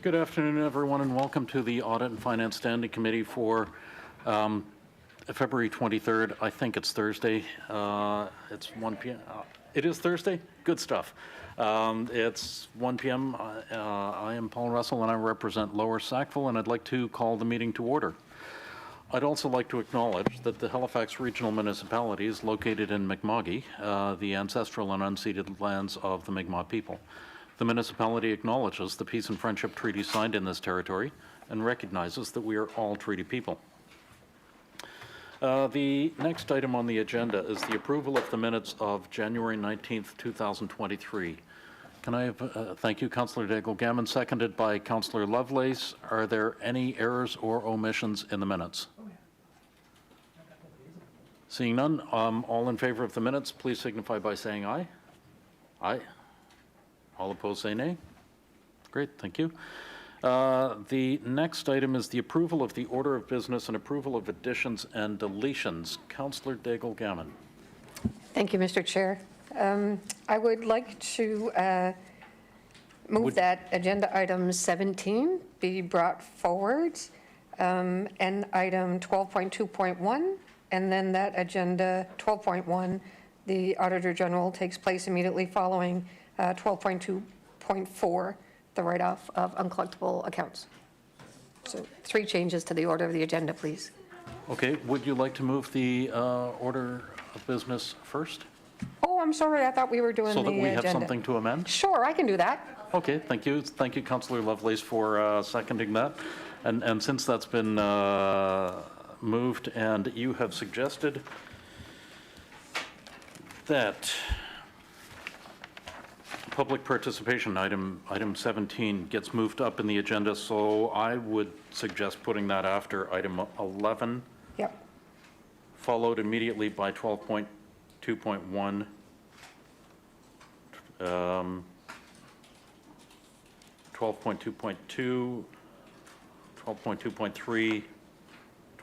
Good afternoon, everyone, and welcome to the Audit and Finance Standing Committee for February 23rd. I think it's Thursday. It's 1 p.m. It is Thursday? Good stuff. It's 1 p.m. I am Paul Russell, and I represent Lower Sackville, and I'd like to call the meeting to order. I'd also like to acknowledge that the Halifax Regional Municipality is located in Mi'kma'ki, the ancestral and unceded lands of the Mi'kmaq people. The municipality acknowledges the peace and friendship treaty signed in this territory and recognizes that we are all treaty people. The next item on the agenda is the approval of the minutes of January 19th, 2023. Can I have, thank you, Councillor Daigle-Gammon, seconded by Councillor Lovelace. Are there any errors or omissions in the minutes? Seeing none, all in favor of the minutes, please signify by saying aye. Aye. All opposed say nay. Great, thank you. The next item is the approval of the order of business and approval of additions and deletions. Councillor Daigle-Gammon. Thank you, Mr. Chair. I would like to move that agenda item 17 be brought forward, and item 12.2.1, and then that agenda 12.1, the Auditor General, takes place immediately following 12.2.4, the write-off of uncollectible accounts. So 3 changes to the order of the agenda, please. Okay, would you like to move the order of business first? Oh, I'm sorry, I thought we were doing the agenda. So that we have something to amend? Sure, I can do that. Okay, thank you. Thank you, Councillor Lovelace, for seconding that. And since that's been moved and you have suggested that public participation item 17 gets moved up in the agenda, so I would suggest putting that after item 11. Yep. Followed immediately by 12.2.1. 12.2.2, 12.2.3,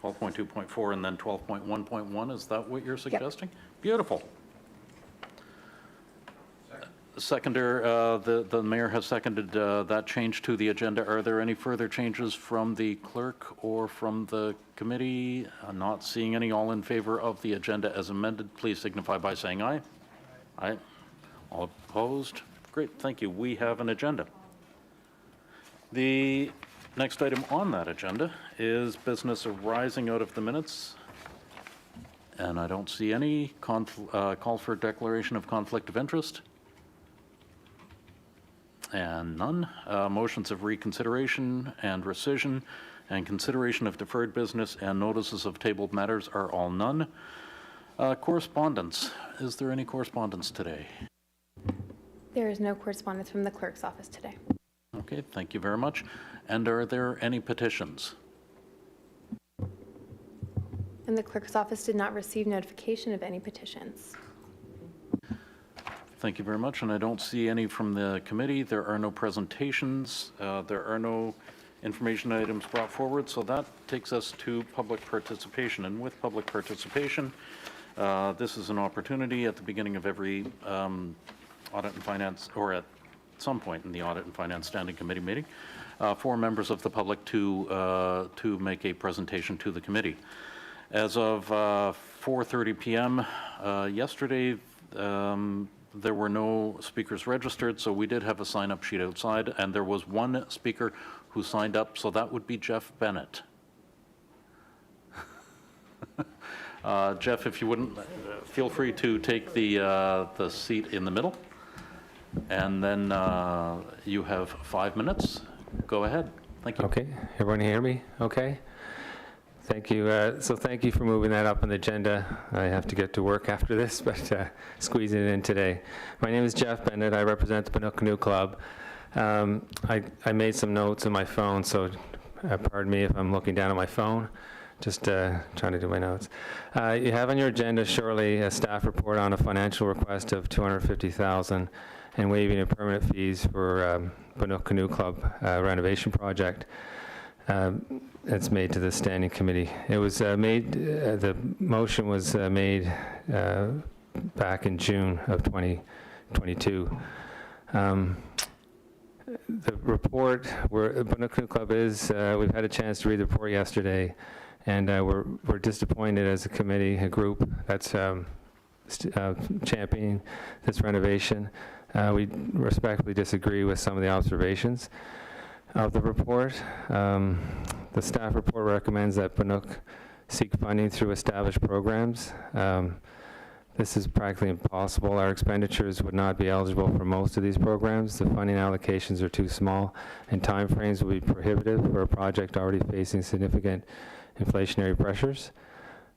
12.2.4, and then 12.1.1. Is that what you're suggesting? Yep. Beautiful. Seconder, the mayor has seconded that change to the agenda. Are there any further changes from the clerk or from the committee? I'm not seeing any. All in favor of the agenda as amended, please signify by saying aye. Aye. All opposed? Great, thank you. We have an agenda. The next item on that agenda is business arising out of the minutes. And I don't see any. Call for declaration of conflict of interest. And none. Motions of reconsideration and rescission and consideration of deferred business and notices of tabled matters are all none. Correspondence. Is there any correspondence today? There is no correspondence from the clerk's office today. Okay, thank you very much. And are there any petitions? And the clerk's office did not receive notification of any petitions. Thank you very much, and I don't see any from the committee. There are no presentations. There are no information items brought forward, so that takes us to public participation. And with public participation, this is an opportunity at the beginning of every Audit and Finance, or at some point in the Audit and Finance Standing Committee meeting, for members of the public to make a presentation to the committee. As of 4:30 p.m. Yesterday, there were no speakers registered, so we did have a sign-up sheet outside, and there was one speaker who signed up, so that would be Jeff Bennett. Jeff, if you wouldn't, feel free to take the seat in the middle, and then you have 5 minutes. Go ahead. Thank you. Okay, everyone hear me? Okay. Thank you. So thank you for moving that up on the agenda. I have to get to work after this, but squeezing it in today. My name is Jeff Bennett. I represent the Panuck Canoe Club. I made some notes on my phone, so pardon me if I'm looking down at my phone. Just trying to do my notes. You have on your agenda shortly a staff report on a financial request of $250,000 and waiving of permanent fees for Panuck Canoe Club renovation project. It's made to the standing committee. It was made, the motion was made back in June of 2022. The report, where Bannock Canoe Club is, we've had a chance to read the report yesterday, and we're disappointed as a committee, a group that's championing this renovation. We respectfully disagree with some of the observations of the report. The staff report recommends that Bannock seek funding through established programs. This is practically impossible. Our expenditures would not be eligible for most of these programs. The funding allocations are too small, and timeframes will be prohibitive for a project already facing significant inflationary pressures.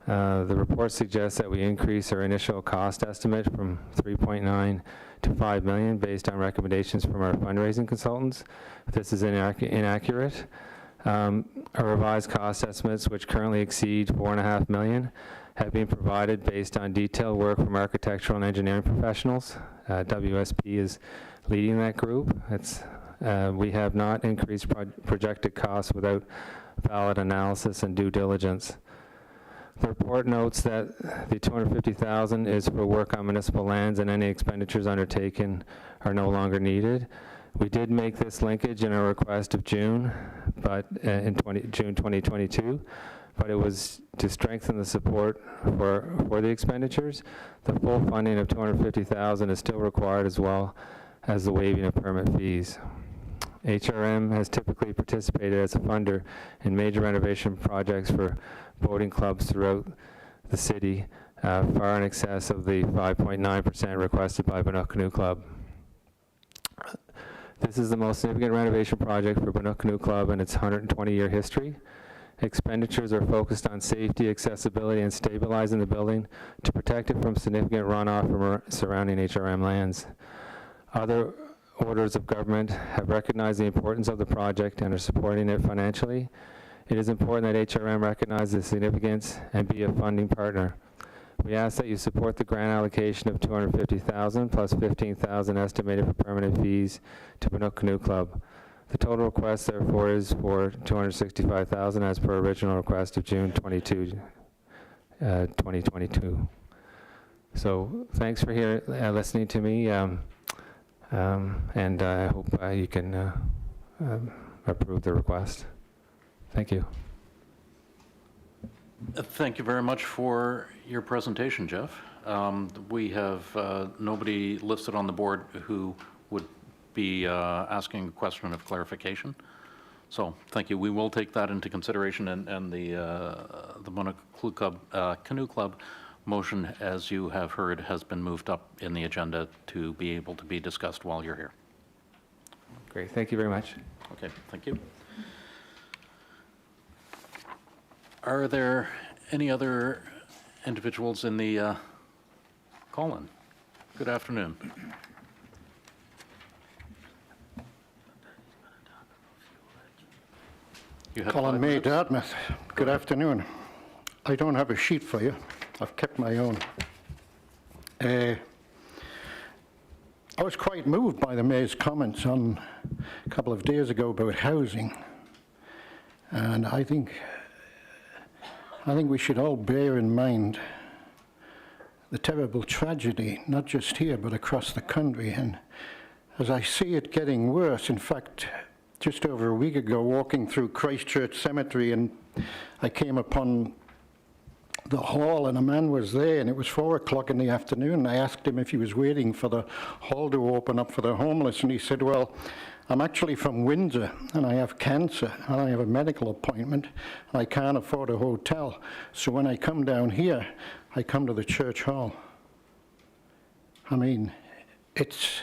The report suggests that we increase our initial cost estimate from 3.9 to 5 million based on recommendations from our fundraising consultants. This is inaccurate. Our revised cost estimates, which currently exceed 4.5 million, have been provided based on detailed work from architectural and engineering professionals. WSP is leading that group. We have not increased projected costs without valid analysis and due diligence. The report notes that the $250,000 is for work on municipal lands, and any expenditures undertaken are no longer needed. We did make this linkage in our request of June, but June 2022, but it was to strengthen the support for the expenditures. The full funding of $250,000 is still required, as well as the waiving of permit fees. HRM has typically participated as a funder in major renovation projects for boating clubs throughout the city, far in excess of the 5.9% requested by Bannock Canoe Club. This is the most significant renovation project for Bannock Canoe Club in its 120-year history. Expenditures are focused on safety, accessibility, and stabilizing the building to protect it from significant runoff from surrounding HRM lands. Other orders of government have recognized the importance of the project and are supporting it financially. It is important that HRM recognize the significance and be a funding partner. We ask that you support the grant allocation of $250,000 plus $15,000 estimated for permanent fees to Bannock Canoe Club. The total request, therefore, is for $265,000 as per original request of June 22, 2022. So thanks for listening to me, and I hope you can approve the request. Thank you. Thank you very much for your presentation, Jeff. We have nobody listed on the board who would be asking a question of clarification. So thank you. We will take that into consideration, and the Bannock Canoe Club motion, as you have heard, has been moved up in the agenda to be able to be discussed while you're here. Great. Thank you very much. Okay, thank you. Are there any other individuals in the call-in? Good afternoon. You have 5 Colin May, minutes. Dartmouth. Good afternoon. I don't have a sheet for you. I've kept my own. I was quite moved by the Mayor's comments on a couple of days ago about housing. And I think we should all bear in mind the terrible tragedy, not just here, but across the country. And as I see it getting worse, in fact, just over a week ago, walking through Christchurch Cemetery, and I came upon the hall, and a man was there, and it was 4 o'clock in the afternoon, and I asked him if he was waiting for the hall to open up for the homeless, and he said, well, I'm actually from Windsor, and I have cancer, and I have a medical appointment, and I can't afford a hotel, so when I come down here, I come to the church hall. I mean, it's,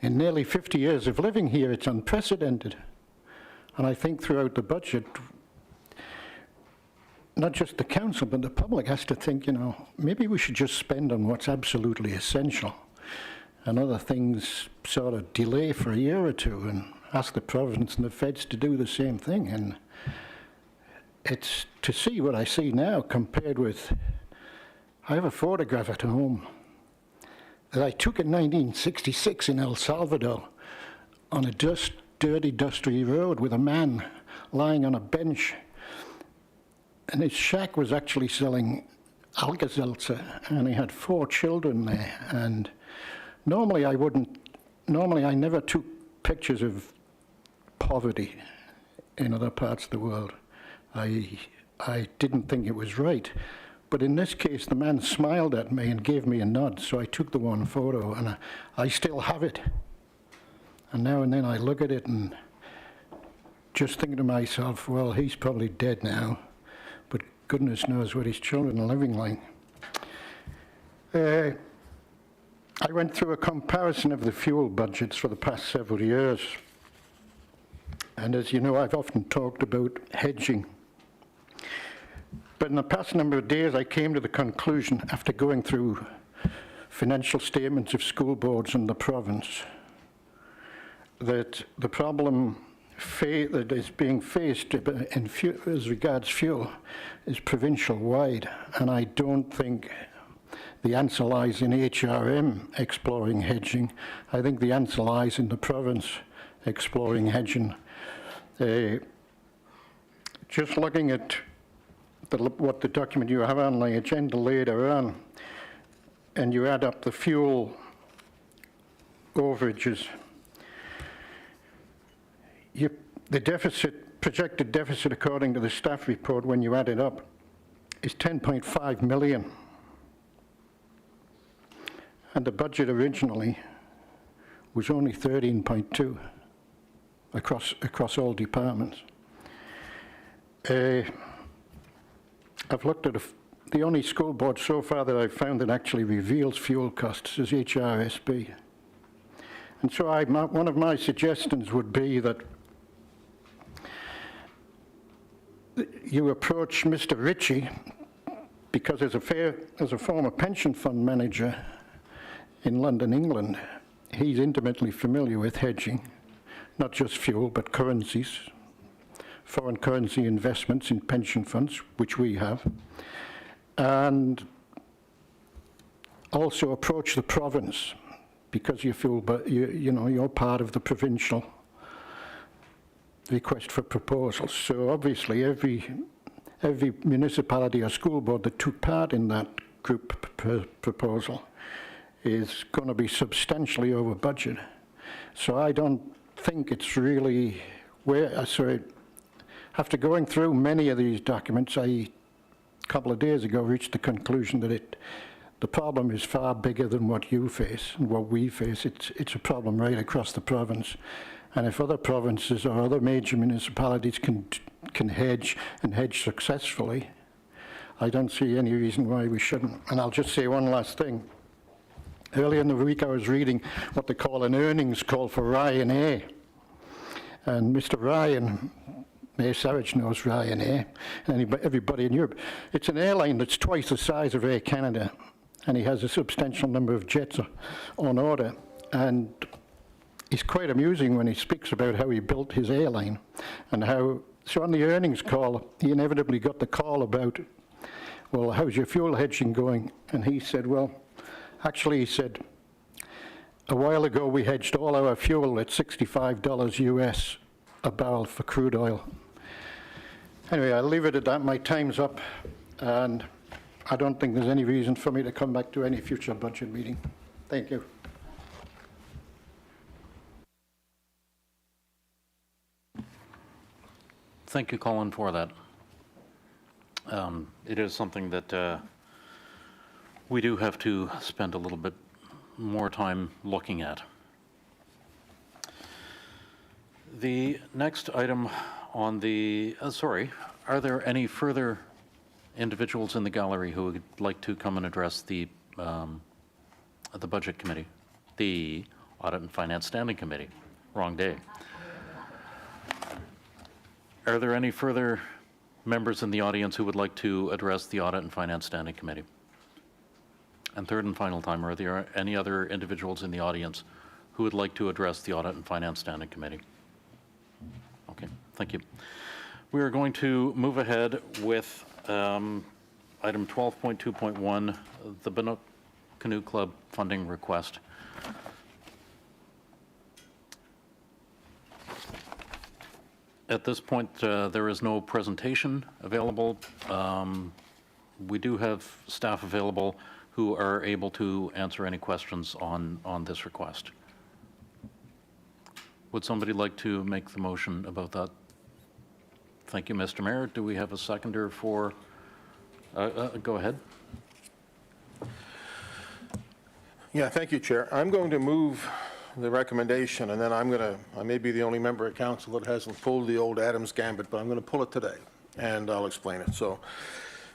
in nearly 50 years of living here, it's unprecedented. And I think throughout the budget, not just the council, but the public has to think, you know, maybe we should just spend on what's absolutely essential, and other things sort of delay for a year or two, and ask the province and the feds to do the same thing. And it's to see what I see now compared with, I have a photograph at home that I took in 1966 in El Salvador on a dirty, dusty road with a man lying on a bench. And his shack was actually selling Alka-Seltzer, and he had 4 children there. And normally I never took pictures of poverty in other parts of the world. I didn't think it was right. But in this case, the man smiled at me and gave me a nod, so I took the one photo, and I still have it. And now and then I look at it and just think to myself, well, he's probably dead now, but goodness knows what his children are living like. I went through a comparison of the fuel budgets for the past several years. And as you know, I've often talked about hedging. But in the past number of days, I came to the conclusion, after going through financial statements of school boards in the province, that the problem that is being faced as regards fuel is provincial-wide. And I don't think the answer lies in HRM exploring hedging. I think the answer lies in the province exploring hedging. Just looking at what the document you have on the agenda later on, and you add up the fuel overages, the deficit, projected deficit according to the staff report when you add it up, is 10.5 million. And the budget originally was only 13.2 across all departments. I've looked at the only school board so far that I've found that actually reveals fuel costs is HRSB. And so one of my suggestions would be that you approach Mr. Ritchie, because as a former pension fund manager in London, England, he's intimately familiar with hedging, not just fuel, but currencies, foreign currency investments in pension funds, which we have, and also approach the province, because you feel, but you're part of the provincial request for proposals. So obviously every municipality or school board that took part in that group proposal is going to be substantially over budget. So I don't think it's really after going through many of these documents, I, a couple of days ago, reached the conclusion that the problem is far bigger than what you face and what we face. It's a problem right across the province. And if other provinces or other major municipalities can hedge and hedge successfully, I don't see any reason why we shouldn't. And I'll just say one last thing. Earlier in the week, I was reading what they call an earnings call for Ryanair. And Mr. Ryan, Mayor Sarich knows Ryanair, and everybody in Europe. It's an airline that's twice the size of Air Canada, and he has a substantial number of jets on order. And it's quite amusing when he speaks about how he built his airline and how, so on the earnings call, he inevitably got the call about, well, how's your fuel hedging going? And he said, well, actually, he said, a while ago we hedged all our fuel at $65 US a barrel for crude oil. Anyway, I'll leave it at that. My time's up, and I don't think there's any reason for me to come back to any future budget meeting. Thank you. Thank you, Colin, for that. It is something that we do have to spend a little bit more time looking at. The next item on the, are there any further individuals in the gallery who would like to come and address the Budget Committee, the Audit and Finance Standing Committee? Wrong day. Are there any further members in the audience who would like to address the Audit and Finance Standing Committee? And third and final time, are there any other individuals in the audience who would like to address the Audit and Finance Standing Committee? Okay, thank you. We are going to move ahead with item 12.2.1, the Binook Canoe Club funding request. At this point, there is no presentation available. We do have staff available who are able to answer any questions on this request. Would somebody like to make the motion about that? Thank you, Mr. Mayor. Do we have a seconder for, go ahead. Yeah, thank you, Chair. I'm going to move the recommendation, and then I may be the only member of council that hasn't pulled the old Adams gambit, but I'm going to pull it today, and I'll explain it. So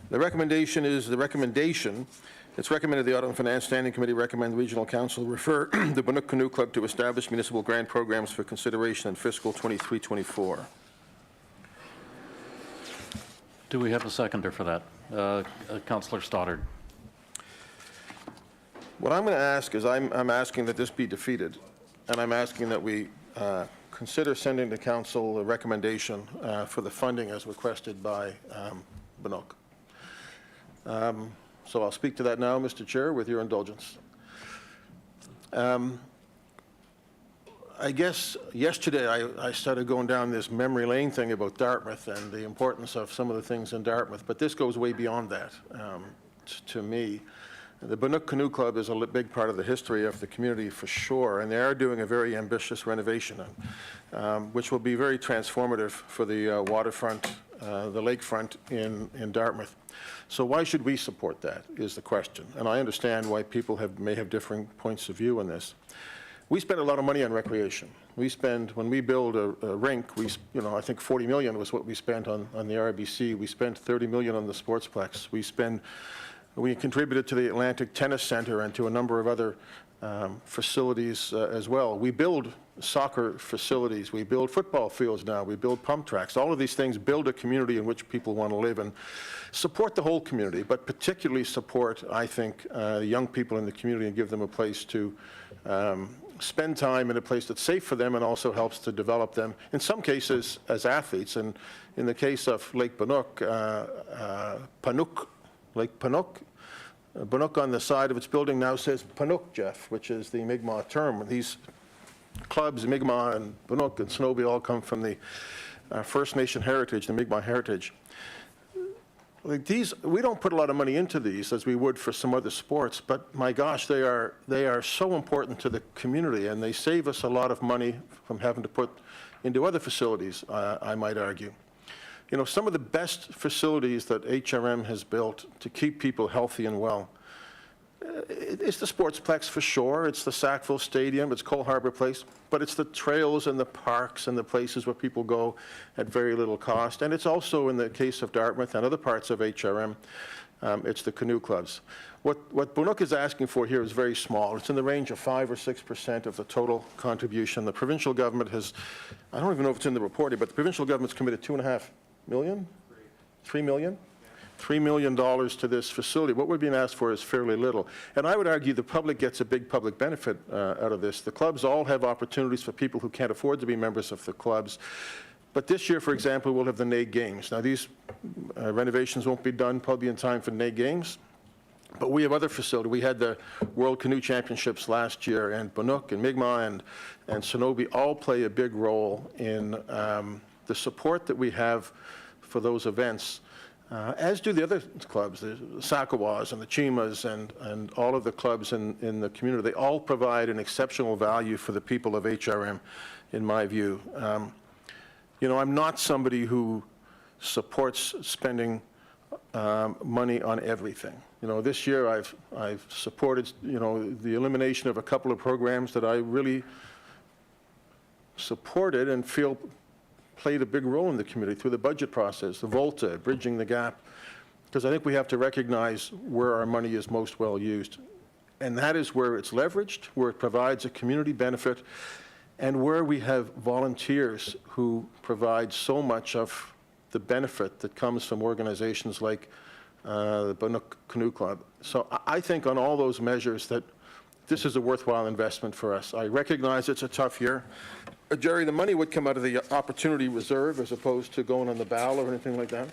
the recommendation is the recommendation. It's recommended the Audit and Finance Standing Committee recommend the Regional Council refer the Bannock Canoe Club to establish municipal grant programs for consideration in fiscal 23-24. Do we have a seconder for that? Councillor Stoddard. What I'm going to ask is I'm asking that this be defeated, and I'm asking that we consider sending to council a recommendation for the funding as requested by Bannock. So I'll speak to that now, Mr. Chair, with your indulgence. I guess yesterday I started going down this memory lane thing about Dartmouth and the importance of some of the things in Dartmouth, but this goes way beyond that to me. The Bannock Canoe Club is a big part of the history of the community for sure, and they are doing a very ambitious renovation, which will be very transformative for the waterfront, the lakefront in Dartmouth. So why should we support that is the question, and I understand why people may have differing points of view on this. We spend a lot of money on recreation. We spend, when we build a rink, I think 40 million was what we spent on the RBC. We spent 30 million on the Sportsplex. We contributed to the Atlantic Tennis Center and to a number of other facilities as well. We build soccer facilities. We build football fields now. We build pump tracks. All of these things build a community in which people want to live and support the whole community, but particularly support, I think, young people in the community and give them a place to spend time in a place that's safe for them and also helps to develop them, in some cases, as athletes. And in the case of Lake Bannock, Lake Bannock. Bannock on the side of its building now says Bannock, Jeff, which is the Mi'kmaq term. These clubs, Mi'kmaq and Bannock and Snowby, all come from the First Nation heritage, the Mi'kmaq heritage. Like these, we don't put a lot of money into these as we would for some other sports, but my gosh, they are so important to the community, and they save us a lot of money from having to put into other facilities, I might argue. You know, some of the best facilities that HRM has built to keep people healthy and well, it's the Sportsplex for sure, it's the Sackville Stadium, it's Cole Harbour Place, but it's the trails and the parks and the places where people go at very little cost. And it's also, in the case of Dartmouth and other parts of HRM, it's the canoe clubs. What Bannock is asking for here is very small. It's in the range of 5 or 6% of the total contribution. The provincial government has, I don't even know if it's in the reporting, but the provincial government's committed $2.5 million? $3 million? $3 million to this facility. What we're being asked for is fairly little. And I would argue the public gets a big public benefit out of this. The clubs all have opportunities for people who can't afford to be members of the clubs. But this year, for example, we'll have the Naig Games. Now, these renovations won't be done probably in time for Naig Games. But we have other facilities. We had the World Canoe Championships last year, and Bannock and Mi'kmaq and Sonobe all play a big role in the support that we have for those events, as do the other clubs, the Sakawas and the Chimas and all of the clubs in the community. They all provide an exceptional value for the people of HRM, in my view. You know, I'm not somebody who supports spending money on everything. You know, this year I've supported, you know, the elimination of a couple of programs that I really supported and feel played a big role in the community through the budget process, the Volta, bridging the gap, because I think we have to recognize where our money is most well used. And that is where it's leveraged, where it provides a community benefit, and where we have volunteers who provide so much of the benefit that comes from organizations like the Bannock Canoe Club. So I think on all those measures that this is a worthwhile investment for us. I recognize it's a tough year. Jerry, the money would come out of the Opportunity Reserve as opposed to going on the BAL or anything like that?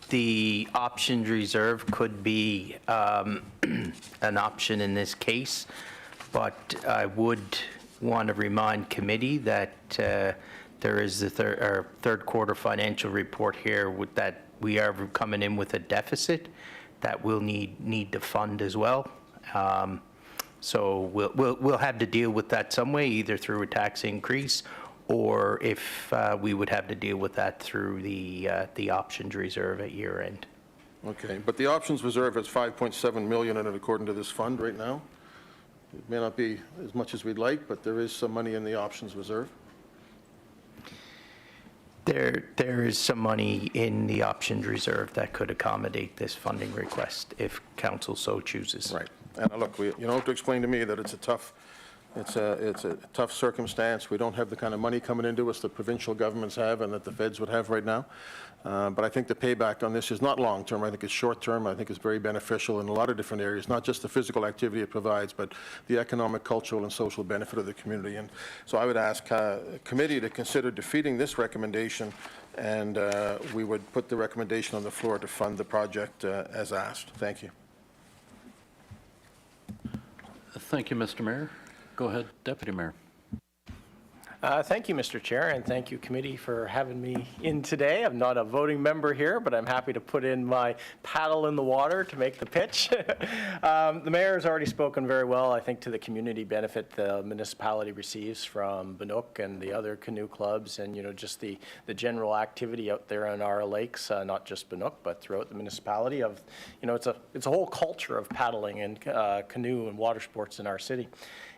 The options reserve could be an option in this case, but I would want to remind committee that there is the third quarter financial report here that we are coming in with a deficit that we'll need to fund as well. So we'll have to deal with that some way, either through a tax increase, or if we would have to deal with that through the options reserve at year end. Okay, but the options reserve is 5.7 million in it according to this fund right now. It may not be as much as we'd like, but there is some money in the options reserve. There is some money in the options reserve that could accommodate this funding request if council so chooses. Right. And look, you don't have to explain to me that it's a tough circumstance. We don't have the kind of money coming into us that provincial governments have and that the feds would have right now. But I think the payback on this is not long-term. I think it's short-term. I think it's very beneficial in a lot of different areas, not just the physical activity it provides, but the economic, cultural, and social benefit of the community. And so I would ask committee to consider defeating this recommendation, and we would put the recommendation on the floor to fund the project as asked. Thank you. Thank you, Mr. Mayor. Go ahead, Deputy Mayor. Thank you, Mr. Chair, and thank you, committee, for having me in today. I'm not a voting member here, but I'm happy to put in my paddle in the water to make the pitch. The mayor has already spoken very well, I think, to the community benefit the municipality receives from Bannock and the other canoe clubs, and just the general activity out there on our lakes, not just Bannock, but throughout the municipality. Of it's a whole culture of paddling and canoe and water sports in our city.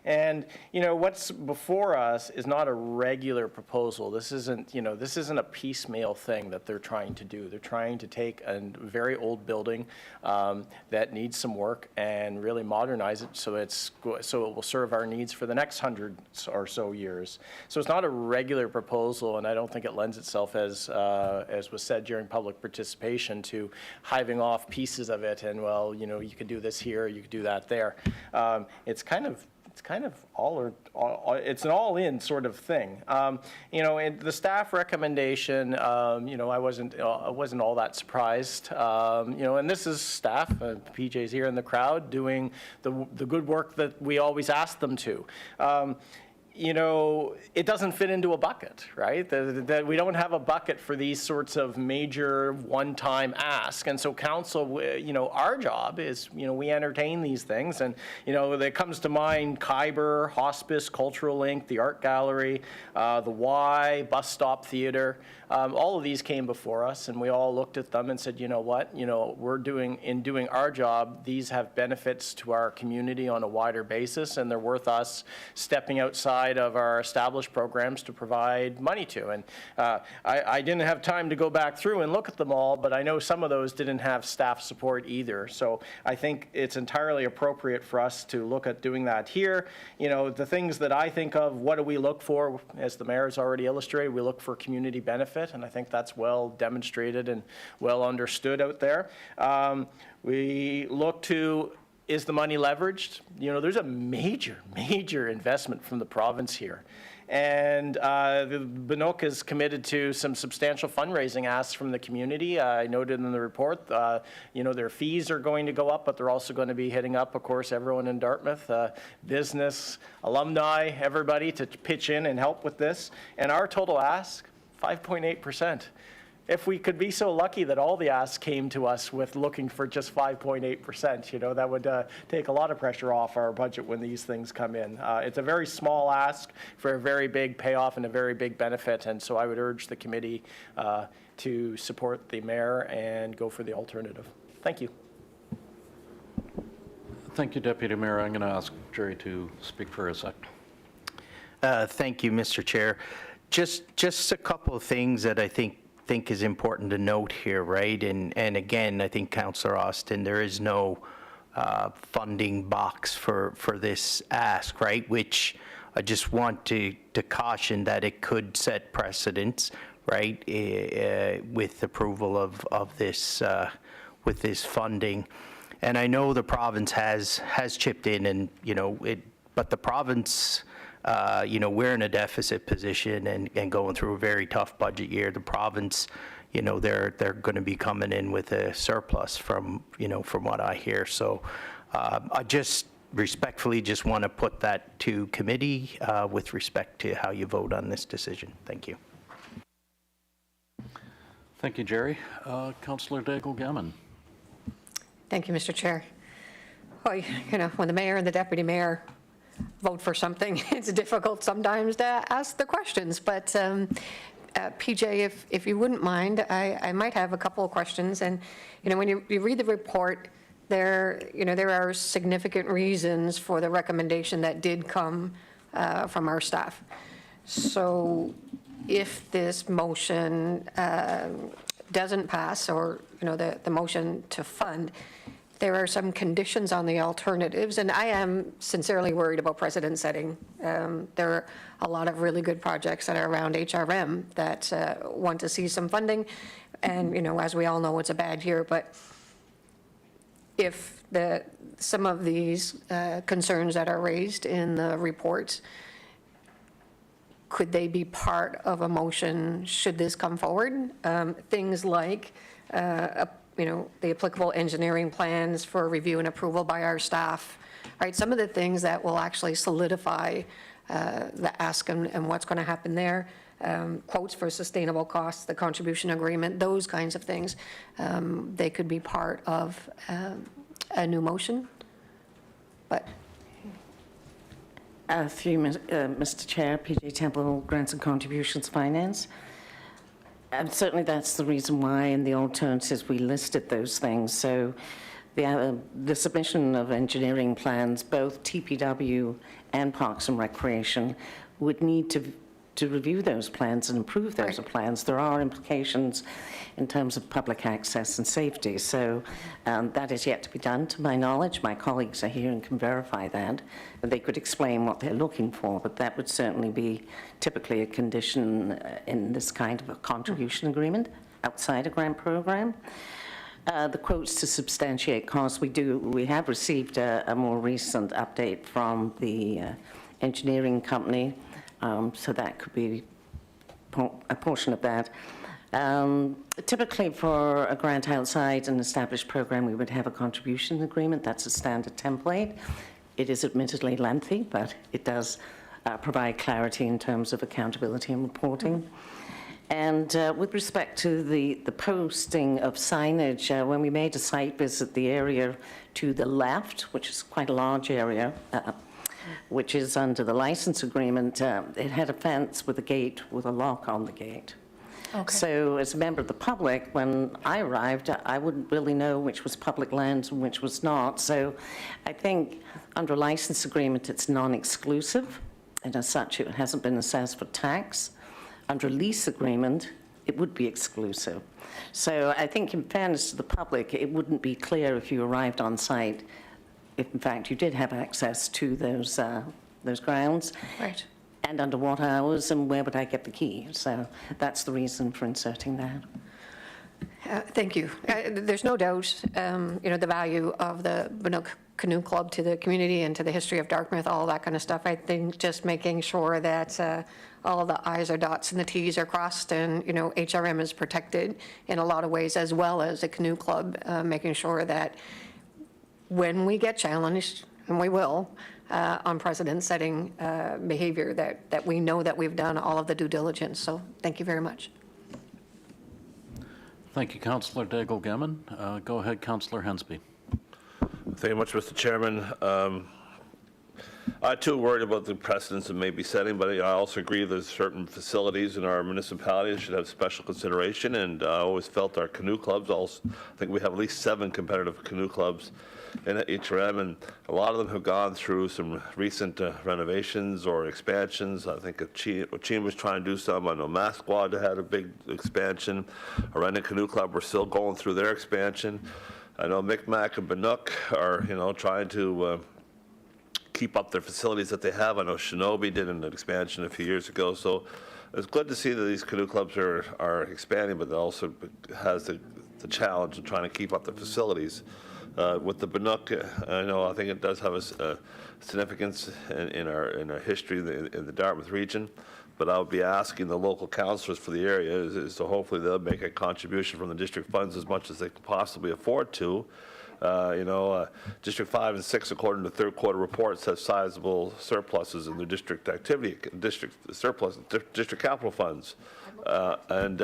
And what's before us is not a regular proposal. This isn't a piecemeal thing that they're trying to do. They're trying to take a very old building that needs some work and really modernize it so it will serve our needs for the next 100 or so years. So it's not a regular proposal, and I don't think it lends itself, as was said during public participation, to hiving off pieces of it and, well, you could do this here, you could do that there. It's kind of it's an all-in sort of thing. And the staff recommendation, I wasn't all that surprised. And this is staff, PJ's here in the crowd, doing the good work that we always ask them to. It doesn't fit into a bucket, right? That we don't have a bucket for these sorts of major one-time asks. And so council, our job is, we entertain these things. And, that comes to mind Khyber, Hospice, Cultural Link, the Art Gallery, the Y, Bus Stop Theater. All of these came before us, and we all looked at them and said, you know what, we're doing our job, these have benefits to our community on a wider basis, and they're worth us stepping outside of our established programs to provide money to. And I didn't have time to go back through and look at them all, but I know some of those didn't have staff support either. So I think it's entirely appropriate for us to look at doing that here. The things that I think of, what do we look for? As the mayor's already illustrated, we look for community benefit, and I think that's well demonstrated and well understood out there. We look to, is the money leveraged? There's a major investment from the province here. And Bannock is committed to some substantial fundraising asks from the community. I noted in the report, their fees are going to go up, but they're also going to be hitting up, of course, everyone in Dartmouth, business, alumni, everybody to pitch in and help with this. And our total ask, 5.8%. If we could be so lucky that all the asks came to us with looking for just 5.8%, that would take a lot of pressure off our budget when these things come in. It's a very small ask for a very big payoff and a very big benefit, and so I would urge the committee to support the mayor and go for the alternative. Thank you. Thank you, Deputy Mayor. I'm going to ask Jerry to speak for a sec. Thank you, Mr. Chair. Just a couple of things that I think is important to note here, right? And again, I think Councillor Austin, there is no funding box for this ask, right? Which I just want to caution that it could set precedents, right? With approval of this with this funding, and I know the province has chipped in, and but the province. We're in a deficit position and going through a very tough budget year. The province, they're going to be coming in with a surplus from what I hear. So I just respectfully just want to put that to committee with respect to how you vote on this decision. Thank you. Thank you, Jerry. Councillor Daigle-Gammon. Thank you, Mr. Chair. well, when the mayor and the deputy mayor vote for something, it's difficult sometimes to ask the questions. But PJ, if you wouldn't mind, I might have a couple of questions. And, when you read the report, there are significant reasons for the recommendation that did come from our staff. So if this motion doesn't pass, or, the motion to fund, there are some conditions on the alternatives, and I am sincerely worried about precedent setting. There are a lot of really good projects that are around HRM that want to see some funding, and, as we all know, it's a bad year, but if some of these concerns that are raised in the report, could they be part of a motion should this come forward? Things like, the applicable engineering plans for review and approval by our staff, right? Some of the things that will actually solidify the ask and what's going to happen there. Quotes for sustainable costs, the contribution agreement, those kinds of things. They could be part of a new motion, but. Through Mr. Chair, PJ Temple, Grants and Contributions Finance. Certainly that's the reason why in the alternatives we listed those things. So the submission of engineering plans, both TPW and Parks and Recreation, would need to review those plans and approve those plans. There are implications in terms of public access and safety. So that is yet to be done, to my knowledge. My colleagues are here and can verify that. And they could explain what they're looking for, but that would certainly be typically a condition in this kind of a contribution agreement outside a grant program. The quotes to substantiate costs, we have received a more recent update from the engineering company. So that could be a portion of that. Typically for a grant outside an established program, we would have a contribution agreement. That's a standard template. It is admittedly lengthy, but it does provide clarity in terms of accountability and reporting. And with respect to the posting of signage, when we made a site visit, the area to the left, which is quite a large area, which is under the license agreement, it had a fence with a gate with a lock on the gate. Okay. So as a member of the public, when I arrived, I wouldn't really know which was public land and which was not. So I think under a license agreement, it's non-exclusive, and as such, it hasn't been assessed for tax. Under a lease agreement, it would be exclusive. So I think in fairness to the public, it wouldn't be clear if you arrived on site if in fact you did have access to those grounds. Right. And under what hours, and where would I get the key? So that's the reason for inserting that. Thank you. There's no doubt, the value of the Bannock Canoe Club to the community and to the history of Dartmouth, all that kind of stuff. I think just making sure that all of the I's are dots and the T's are crossed, and, HRM is protected in a lot of ways, as well as a canoe club, making sure that when we get challenged, and we will, on precedent-setting behavior, that we know that we've done all of the due diligence. So thank you very much. Thank you, Councillor Daigle-Gammon. Go ahead, Councillor Hensby. Thank you much, Mr. Chairman. I too worried about the precedents it may be setting, but I also agree there's certain facilities in our municipality that should have special consideration, and I always felt our canoe clubs, I think we have at least 7 competitive canoe clubs in HRM, and a lot of them have gone through some recent renovations or expansions. I think Ocheen was trying to do some. I know Masquad had a big expansion. Arena Canoe Club, we're still going through their expansion. I know Micmac and Bannock are, trying to keep up their facilities that they have. I know Shinobi did an expansion a few years ago. So it's good to see that these canoe clubs are expanding, but it also has the challenge of trying to keep up the facilities. With the Bannock, I think it does have a significance in our history in the Dartmouth region. But I would be asking the local councillors for the area is so hopefully they'll make a contribution from the district funds as much as they can possibly afford to. District 5 and 6, according to third quarter reports, have sizable surpluses in their district activity, district capital funds. I've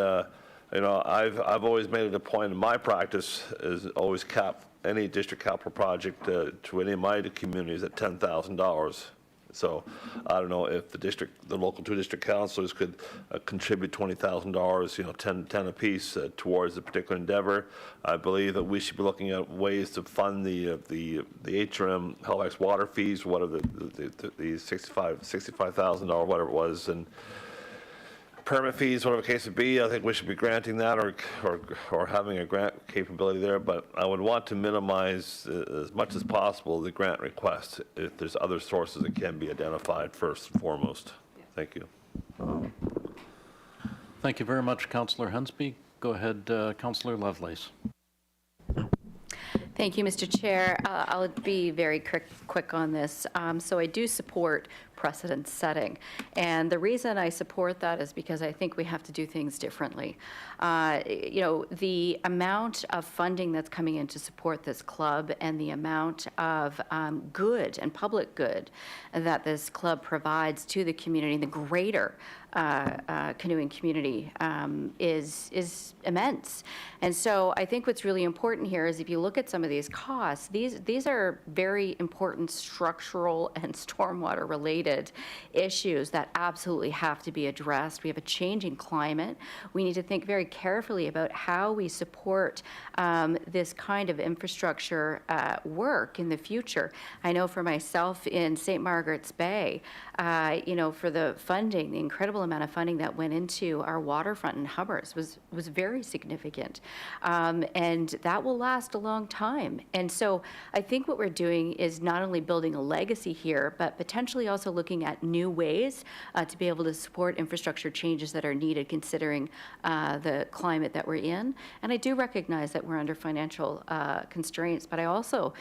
always made it a point in my practice is always cap any district capital project to any of my communities at $10,000. So I don't know if the local 2 district councilors could contribute $20,000, 10 apiece towards a particular endeavor. I believe that we should be looking at ways to fund the HRM Halifax water fees, whatever the $65,000, whatever it was, and permit fees, whatever the case would be. I think we should be granting that or having a grant capability there, but I would want to minimize as much as possible the grant request if there's other sources that can be identified first and foremost. Thank you. Thank you very much, Councillor Hensby. Go ahead, Councillor Lovelace. Thank you, Mr. Chair. I'll be very quick on this. So I do support precedent setting. And the reason I support that is because I think we have to do things differently. The amount of funding that's coming in to support this club and the amount of good and public good that this club provides to the community, the greater canoeing community, is immense. And so I think what's really important here is if you look at some of these costs, these are very important structural and stormwater related issues that absolutely have to be addressed. We have a changing climate. We need to think very carefully about how we support this kind of infrastructure work in the future. I know for myself in St. Margaret's Bay, for the funding, the incredible amount of funding that went into our waterfront in Hubbard's was very significant. And that will last a long time. And so I think what we're doing is not only building a legacy here, but potentially also looking at new ways to be able to support infrastructure changes that are needed considering the climate that we're in. And I do recognize that we're under financial constraints, but I also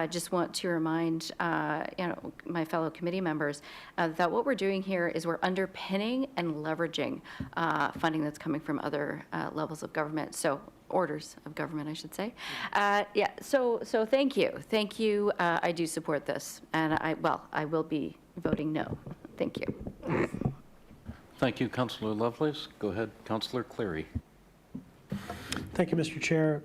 just want to remind my fellow committee members that what we're doing here is we're underpinning and leveraging funding that's coming from other levels of government. So orders of government, I should say. So thank you. Thank you. I do support this. And I will be voting no. Thank you. Thank you, Councillor Lovelace. Go ahead, Councillor Cleary. Thank you, Mr. Chair.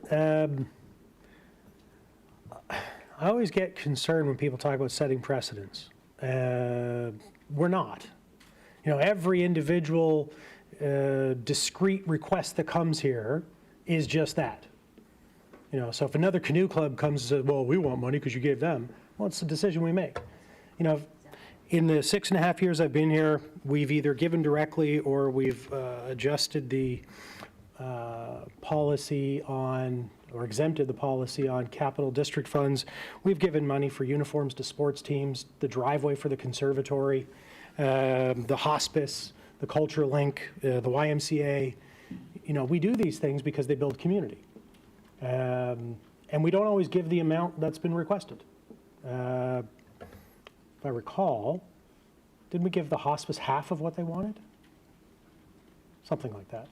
I always get concerned when people talk about setting precedents. We're not. Every individual discrete request that comes here is just that. So if another canoe club comes and says, well, we want money because you gave them, well, it's the decision we make. In the 6.5 years I've been here, we've either given directly or we've adjusted the policy on, or exempted the policy on capital district funds. We've given money for uniforms to sports teams, the driveway for the conservatory, the hospice, the cultural link, the YMCA. We do these things because they build community. And we don't always give the amount that's been requested. If I recall, didn't we give the hospice half of what they wanted? Something like that.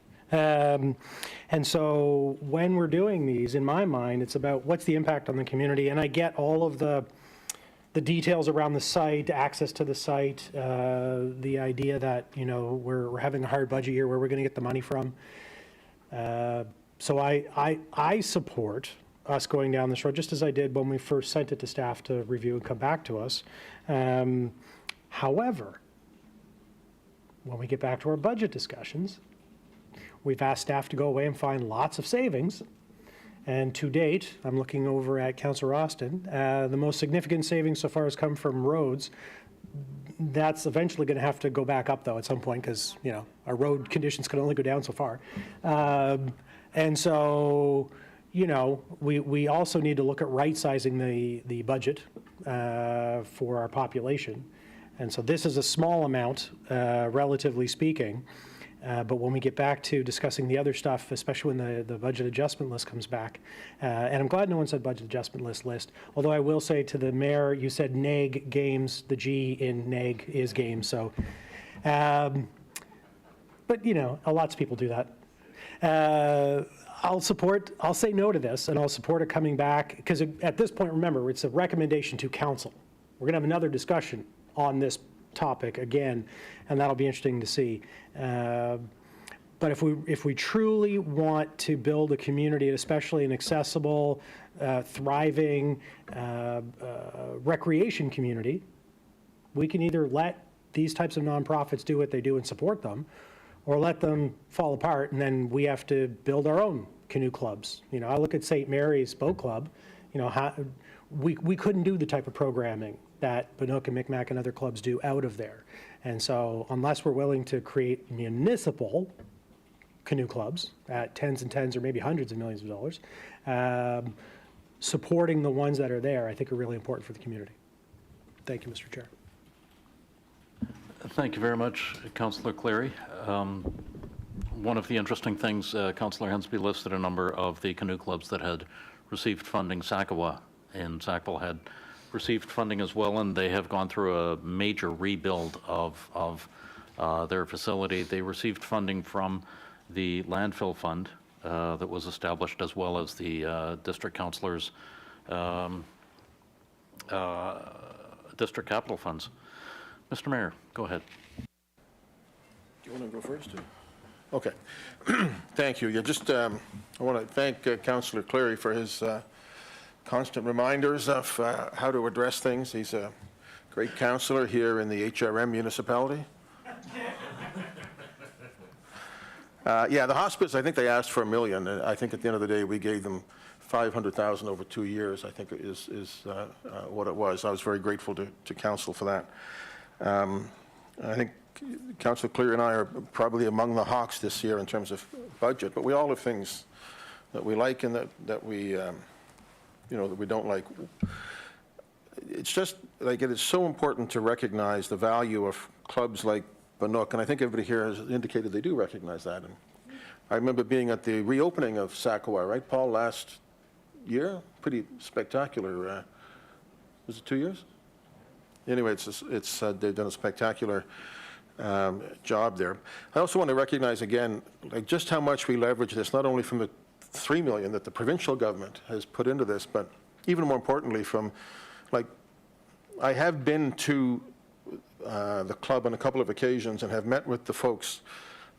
And so when we're doing these, in my mind, it's about what's the impact on the community. And I get all of the details around the site, access to the site, the idea that, we're having a hard budget year, where we're going to get the money from. So I support us going down this road, just as I did when we first sent it to staff to review and come back to us. However, when we get back to our budget discussions, we've asked staff to go away and find lots of savings. And to date, I'm looking over at Councillor Austin, the most significant savings so far has come from roads. That's eventually going to have to go back up, though, at some point, because, our road conditions can only go down so far. And so, we also need to look at right-sizing the budget for our population. And so this is a small amount, relatively speaking. But when we get back to discussing the other stuff, especially when the budget adjustment list comes back, and I'm glad no one said budget adjustment list, although I will say to the mayor, you said NAG games, the G in NAG is games, so. But, lots of people do that. I'll say no to this, and I'll support it coming back, because at this point, remember, it's a recommendation to council. We're going to have another discussion on this topic again, and that'll be interesting to see. But if we truly want to build a community, especially an accessible, thriving recreation community, we can either let these types of nonprofits do what they do and support them, or let them fall apart, and then we have to build our own canoe clubs. You know, I look at St. Mary's Boat Club, you know, we couldn't do the type of programming that Bannock and Micmac and other clubs do out of there. And so unless we're willing to create municipal canoe clubs at tens and tens or maybe hundreds of millions of dollars, supporting the ones that are there, I think are really important for the community. Thank you, Mr. Chair. Thank you very much, Councillor Cleary. One of the interesting things, Councillor Hensby listed a number of the canoe clubs that had received funding. Sackaway in Sackville had received funding as well, and they have gone through a major rebuild of their facility. They received funding from the landfill fund that was established, as well as the district councilors' district capital funds. Mr. Mayor, go ahead. Do you want to go first? Okay. Thank you. Yeah, just I want to thank Councillor Cleary for his constant reminders of how to address things. He's a great councillor here in the HRM municipality. Yeah, the hospice, I think they asked for $1 million. I think at the end of the day, we gave them $500,000 over 2 years, I think is what it was. I was very grateful to council for that. I think Councillor Cleary and I are probably among the hawks this year in terms of budget, but we all have things that we like and that we, you know, that we don't like. It's just like it is so important to recognize the value of clubs like Bannock, and I think everybody here has indicated they do recognize that. And I remember being at the reopening of Sackaway, right, Paul, last year? Pretty spectacular. Was it 2 years? Anyway, they've done a spectacular job there. I also want to recognize again, like just how much we leverage this, not only from the $3 million that the provincial government has put into this, but even more importantly from, like, I have been to the club on a couple of occasions and have met with the folks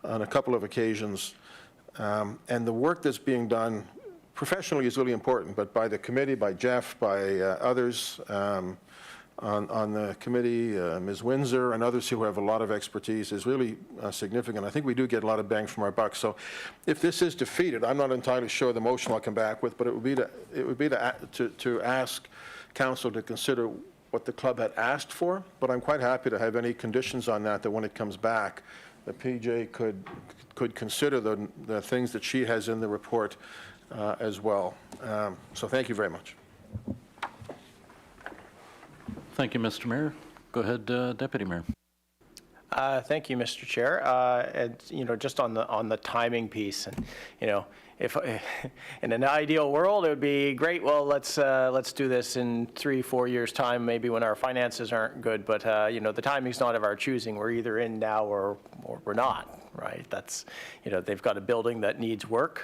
on a couple of occasions, and the work that's being done professionally is really important, but by the committee, by Jeff, by others, on the committee, Ms. Windsor and others who have a lot of expertise is really significant. I think we do get a lot of bang from our buck. So if this is defeated, I'm not entirely sure the motion I'll come back with, but it would be to ask council to consider what the club had asked for, but I'm quite happy to have any conditions on that when it comes back, the PJ could consider the things that she has in the report as well. So thank you very much. Thank you, Mr. Mayor. Go ahead, Deputy Mayor. Thank you, Mr. Chair. And, you know, just on the timing piece, and, you know, if in an ideal world, it would be great. Well, let's do this in 3-4 years' time, maybe when our finances aren't good. But you know, the timing's not of our choosing. We're either in now or we're not. Right? That's, you know, they've got a building that needs work.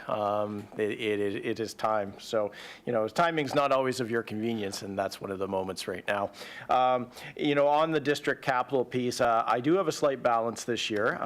It is time. So, you know, timing's not always of your convenience, and that's one of the moments right now. You know, on the district capital piece, I do have a slight balance this year.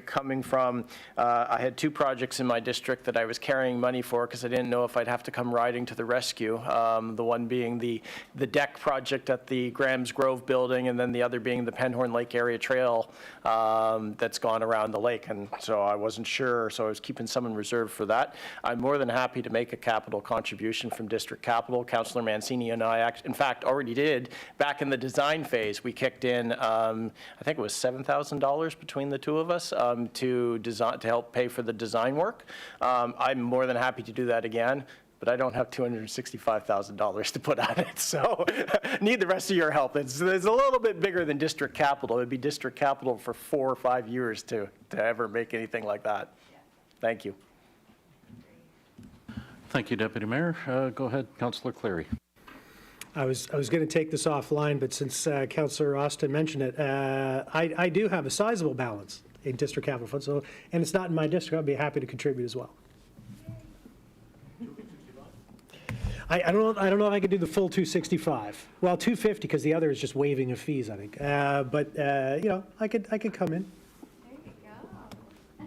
Coming from, I had 2 projects in my district that I was carrying money for because I didn't know if I'd have to come riding to the rescue. The one being the deck project at the Graham's Grove building, and then the other being the Penhorn Lake Area Trail that's gone around the lake. And so I wasn't sure, so I was keeping some in reserve for that. I'm more than happy to make a capital contribution from district capital. Councillor Mancini and I, in fact, already did. Back in the design phase, we kicked in, I think it was $7,000 between the two of us to help pay for the design work. I'm more than happy to do that again, but I don't have $265,000 to put on it, so need the rest of your help. It's a little bit bigger than district capital. It'd be district capital for 4 or 5 years to ever make anything like that. Thank you. Thank you, Deputy Mayor. Go ahead, Councillor Cleary. I was going to take this offline, but since Councillor Austin mentioned it, I do have a sizable balance in district capital fund, so, and it's not in my district. I'd be happy to contribute as well. I don't know if I could do the full 265. Well, 250 because the other is just waiving of fees, I think. But you know, I could come in. There you go.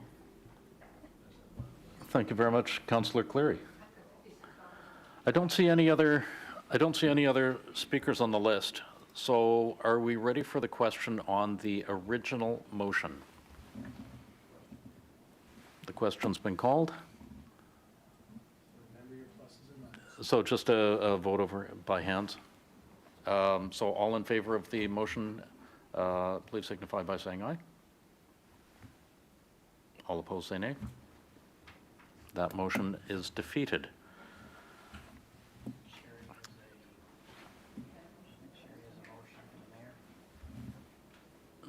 Thank you very much, Councillor Cleary. I don't see any other speakers on the list. So are we ready for the question on the original motion? The question's been called. So just a vote over by hands. So all in favor of the motion, please signify by saying aye. All opposed, say nay. That motion is defeated.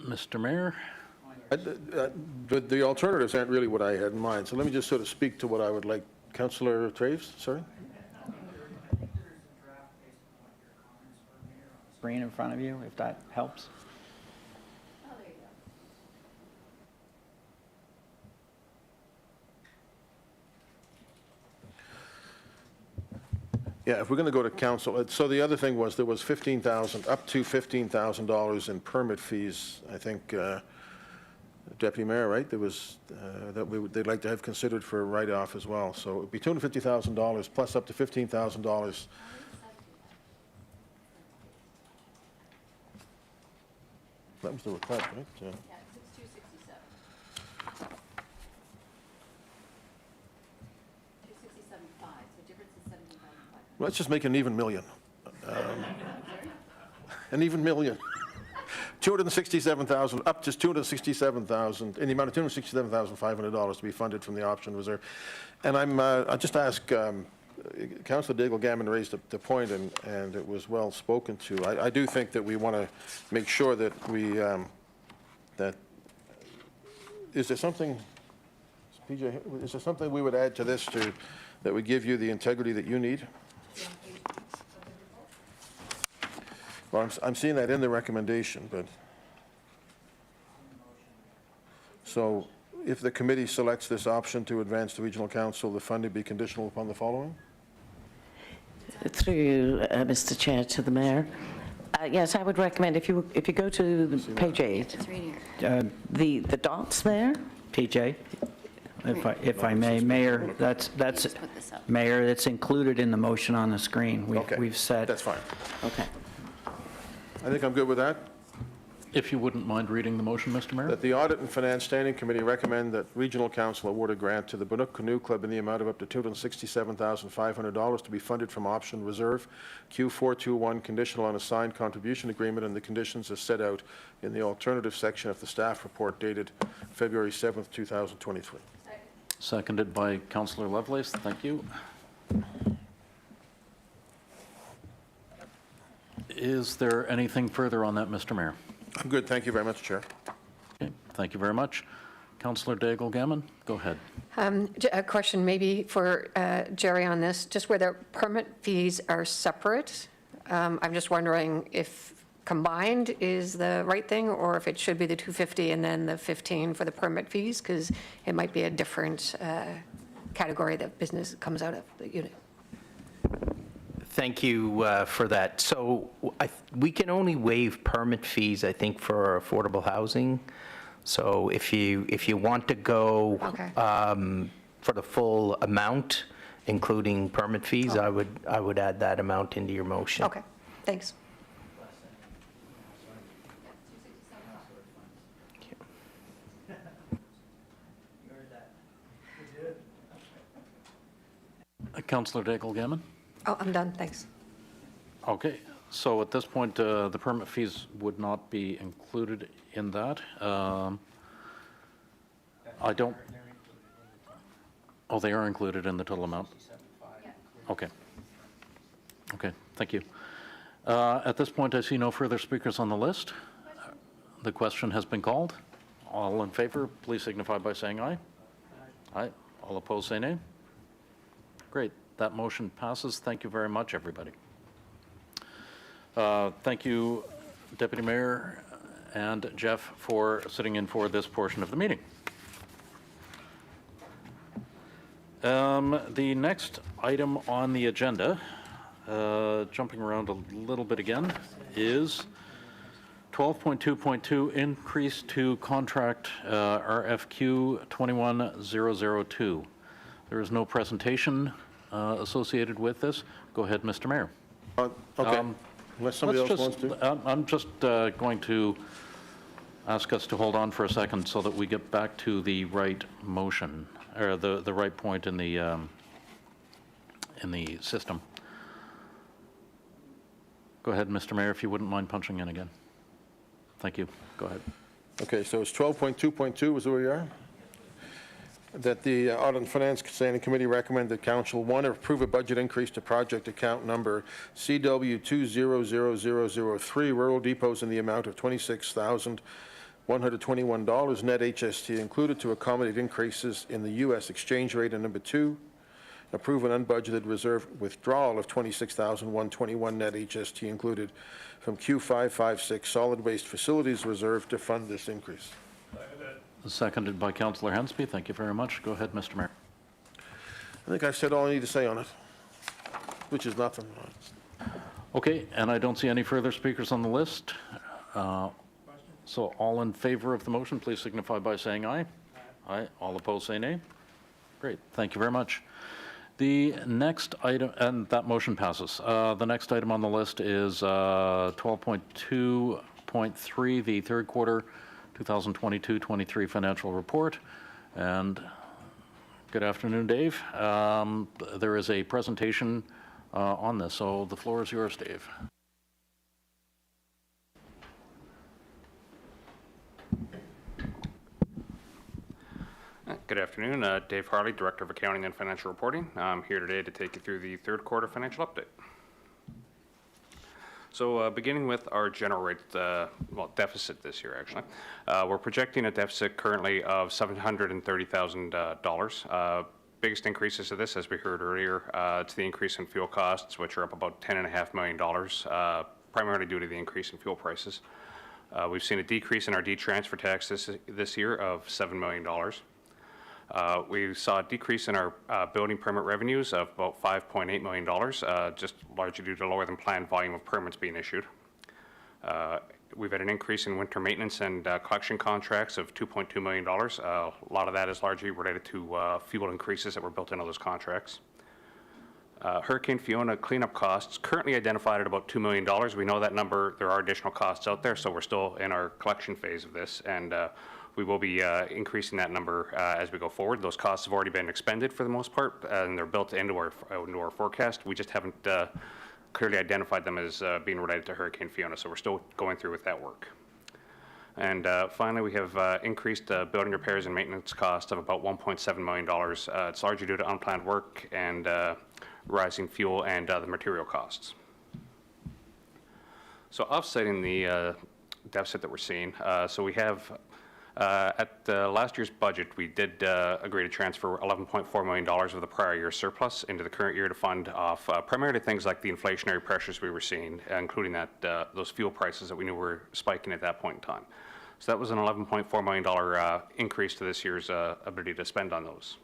Mr. Mayor? The alternatives aren't really what I had in mind, so let me just sort of speak to what I would like. Councillor Traves, sorry? Screen in front of you, if that helps. Yeah, if we're going to go to council, so the other thing was there was $15,000, up to $15,000 in permit fees, I think, Deputy Mayor, right? There was, they'd like to have considered for a write-off as well. So it'd be $250,000 plus up to $15,000. That was the request, right? Yeah, it's 267. 267.5, so difference is 17,500. Let's just make an even million. An even million. 267,000, up to 267,000, in the amount of $267,500 to be funded from the option reserve. And I just ask, Councillor Daigle-Gammon raised the point, and it was well spoken to. I do think that we want to make sure that we, is there something, PJ, is there something we would add to this that would give you the integrity that you need? Well, I'm seeing that in the recommendation, but. So if the committee selects this option to advance to Regional Council, the funding be conditional upon the following? Through you, Mr. Chair, to the Mayor. Yes, I would recommend if you go to page 8, It's right here. the dots there. PJ, if I may, Mayor, that's Just put this up. Mayor, that's included in the motion on the screen. Okay, We've said. that's fine. Okay. I think I'm good with that. If you wouldn't mind reading the motion, Mr. Mayor? That the Audit and Finance Standing Committee recommend that Regional Council award a grant to the Bannock Canoe Club in the amount of up to $267,500 to be funded from option reserve, Q421, conditional on a signed contribution agreement, and the conditions as set out in the alternative section of the staff report dated February 7th, 2023. Seconded by Councillor Lovelace. Thank you. Is there anything further on that, Mr. Mayor? I'm good. Thank you very much, Chair. Okay, thank you very much. Councillor Daigle-Gammon, go ahead. A question maybe for Jerry on this, just whether permit fees are separate. I'm just wondering if combined is the right thing, or if it should be the 250 and then the 15 for the permit fees, because it might be a different category that business comes out of the unit. Thank you for that. So we can only waive permit fees, I think, for affordable housing. So if you want to go Okay. For the full amount, including permit fees, I would add that amount into your motion. Okay, thanks. Councillor Daigle-Gammon? Oh, I'm done, thanks. Okay, so at this point, the permit fees would not be included in that. I don't. Oh, they are included in the total amount? Okay. Okay, thank you. At this point, I see no further speakers on the list. The question has been called. All in favor, please signify by saying aye. Aye. All opposed, say nay. Great, that motion passes. Thank you very much, everybody. Thank you, Deputy Mayor and Jeff, for sitting in for this portion of the meeting. The next item on the agenda, jumping around a little bit again, is 12.2.2, increase to contract RFQ 21002. There is no presentation associated with this. Go ahead, Mr. Mayor. Okay, unless somebody else Let's wants just, to. I'm just going to ask us to hold on for a second so that we get back to the right motion, or the right point in the system. Go ahead, Mr. Mayor, if you wouldn't mind punching in again. Thank you. Go ahead. Okay, so it's 12.2.2 is where we are? That the Audit and Finance Standing Committee recommend that Council, one, approve a budget increase to project account number CW200003, rural depots in the amount of $26,121 net HST included to accommodate increases in the U.S. exchange rate. And number two, approve an unbudgeted reserve withdrawal of $26,121 net HST included from Q556 Solid Waste Facilities Reserve to fund this increase. Seconded by Councillor Hensby. Thank you very much. Go ahead, Mr. Mayor. I think I've said all I need to say on it, which is nothing. Okay, and I don't see any further speakers on the list. So all in favor of the motion, please signify by saying aye. Aye. All opposed, say nay. Great. Thank you very much. The next item, and that motion passes. The next item on the list is 12.2.3, the third quarter 2022-23 financial report. And good afternoon, Dave. There is a presentation on this, so the floor is yours, Dave. Good afternoon. Dave Harley, Director of Accounting and Financial Reporting. I'm here today to take you through the third quarter financial update. So beginning with our general rate, deficit this year, actually. We're projecting a deficit currently of $730,000. Biggest increases to this, as we heard earlier, to the increase in fuel costs, which are up about $10.5 million, primarily due to the increase in fuel prices. We've seen a decrease in our D-transfer tax this year of $7 million. We saw a decrease in our building permit revenues of about $5.8 million, just largely due to lower than planned volume of permits being issued. We've had an increase in winter maintenance and collection contracts of $2.2 million. A lot of that is largely related to fuel increases that were built into those contracts. Hurricane Fiona cleanup costs currently identified at about $2 million. We know that number, there are additional costs out there, so we're still in our collection phase of this, and we will be increasing that number as we go forward. Those costs have already been expended for the most part, and they're built into our forecast. We just haven't clearly identified them as being related to Hurricane Fiona, so we're still going through with that work. And finally, we have increased building repairs and maintenance costs of about $1.7 million. It's largely due to unplanned work and rising fuel and the material costs. So offsetting the deficit that we're seeing, so we have at last year's budget, we did agree to transfer $11.4 million of the prior year surplus into the current year to fund off primarily things like the inflationary pressures we were seeing, including that those fuel prices that we knew were spiking at that point in time. So that was an $11.4 million increase to this year's ability to spend on those.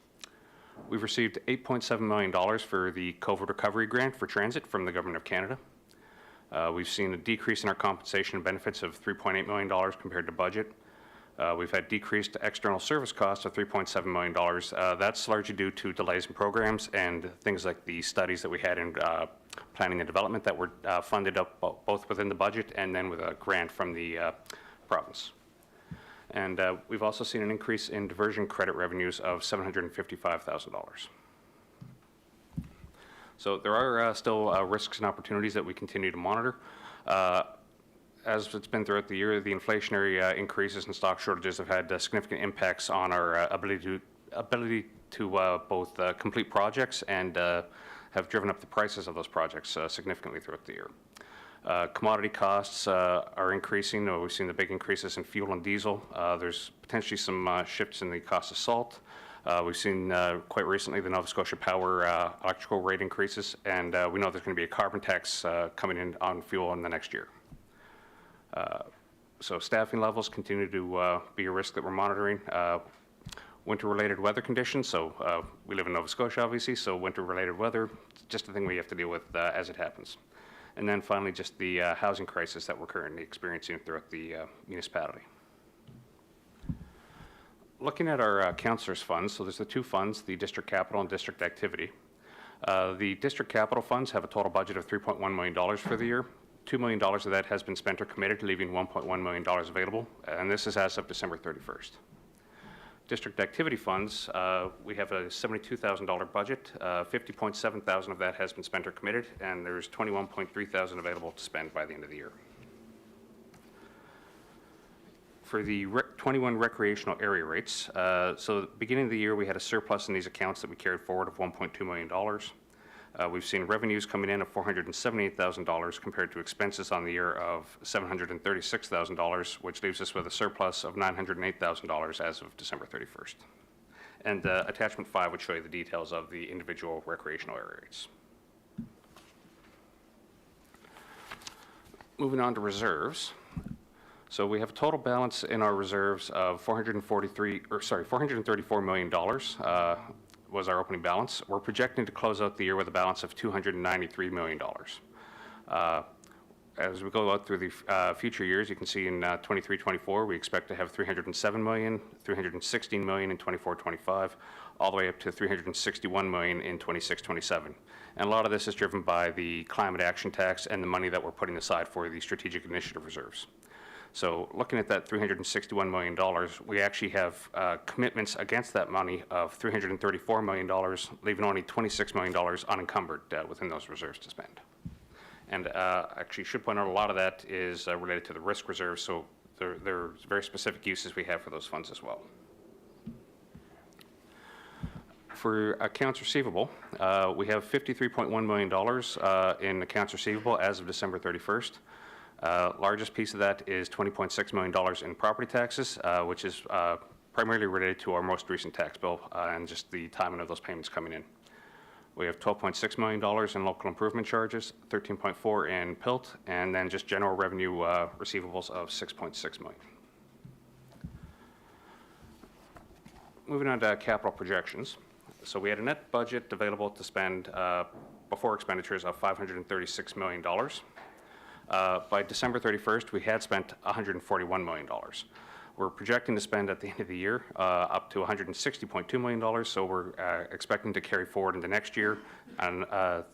We've received $8.7 million for the COVID recovery grant for transit from the Government of Canada. We've seen a decrease in our compensation and benefits of $3.8 million compared to budget. We've had decreased external service costs of $3.7 million. That's largely due to delays in programs and things like the studies that we had in planning and development that were funded up both within the budget and then with a grant from the province. And we've also seen an increase in diversion credit revenues of $755,000. So there are still risks and opportunities that we continue to monitor. As it's been throughout the year, the inflationary increases and stock shortages have had significant impacts on our ability to both complete projects and have driven up the prices of those projects significantly throughout the year. Commodity costs are increasing. We've seen the big increases in fuel and diesel. There's potentially some shifts in the cost of salt. We've seen quite recently the Nova Scotia Power electrical rate increases, and we know there's going to be a carbon tax coming in on fuel in the next year. So staffing levels continue to be a risk that we're monitoring. Winter-related weather conditions, so we live in Nova Scotia, obviously, so winter-related weather, just a thing we have to deal with as it happens. And then finally, just the housing crisis that we're currently experiencing throughout the municipality. Looking at our councillors' funds, so there's the two funds, the district capital and district activity. The district capital funds have a total budget of $3.1 million for the year. $2 million of that has been spent or committed, leaving $1.1 million available, and this is as of December 31st. District activity funds, we have a $72,000 budget. $50,700 of that has been spent or committed, and there's $21,300 available to spend by the end of the year. For the 21 recreational area rates, so at the beginning of the year, we had a surplus in these accounts that we carried forward of $1.2 million. We've seen revenues coming in of $478,000 compared to expenses on the year of $736,000, which leaves us with a surplus of $908,000 as of December 31st. And attachment 5 would show you the details of the individual recreational area rates. Moving on to reserves. So we have a total balance in our reserves of $434 million was our opening balance. We're projecting to close out the year with a balance of $293 million. As we go out through the future years, you can see in 23-24, we expect to have $307 million, $316 million in 24-25, all the way up to $361 million in 26-27. And a lot of this is driven by the climate action tax and the money that we're putting aside for the strategic initiative reserves. So looking at that $361 million, we actually have commitments against that money of $334 million, leaving only $26 million unencumbered within those reserves to spend. And actually should point out a lot of that is related to the risk reserve, so there's very specific uses we have for those funds as well. For accounts receivable, we have $53.1 million in accounts receivable as of December 31st. Largest piece of that is $20.6 million in property taxes, which is primarily related to our most recent tax bill and just the timing of those payments coming in. We have $12.6 million in local improvement charges, $13.4 million in PILT, and then just general revenue receivables of $6.6 million. Moving on to capital projections. So we had a net budget available to spend before expenditures of $536 million. By December 31st, we had spent $141 million. We're projecting to spend at the end of the year up to $160.2 million, so we're expecting to carry forward into next year on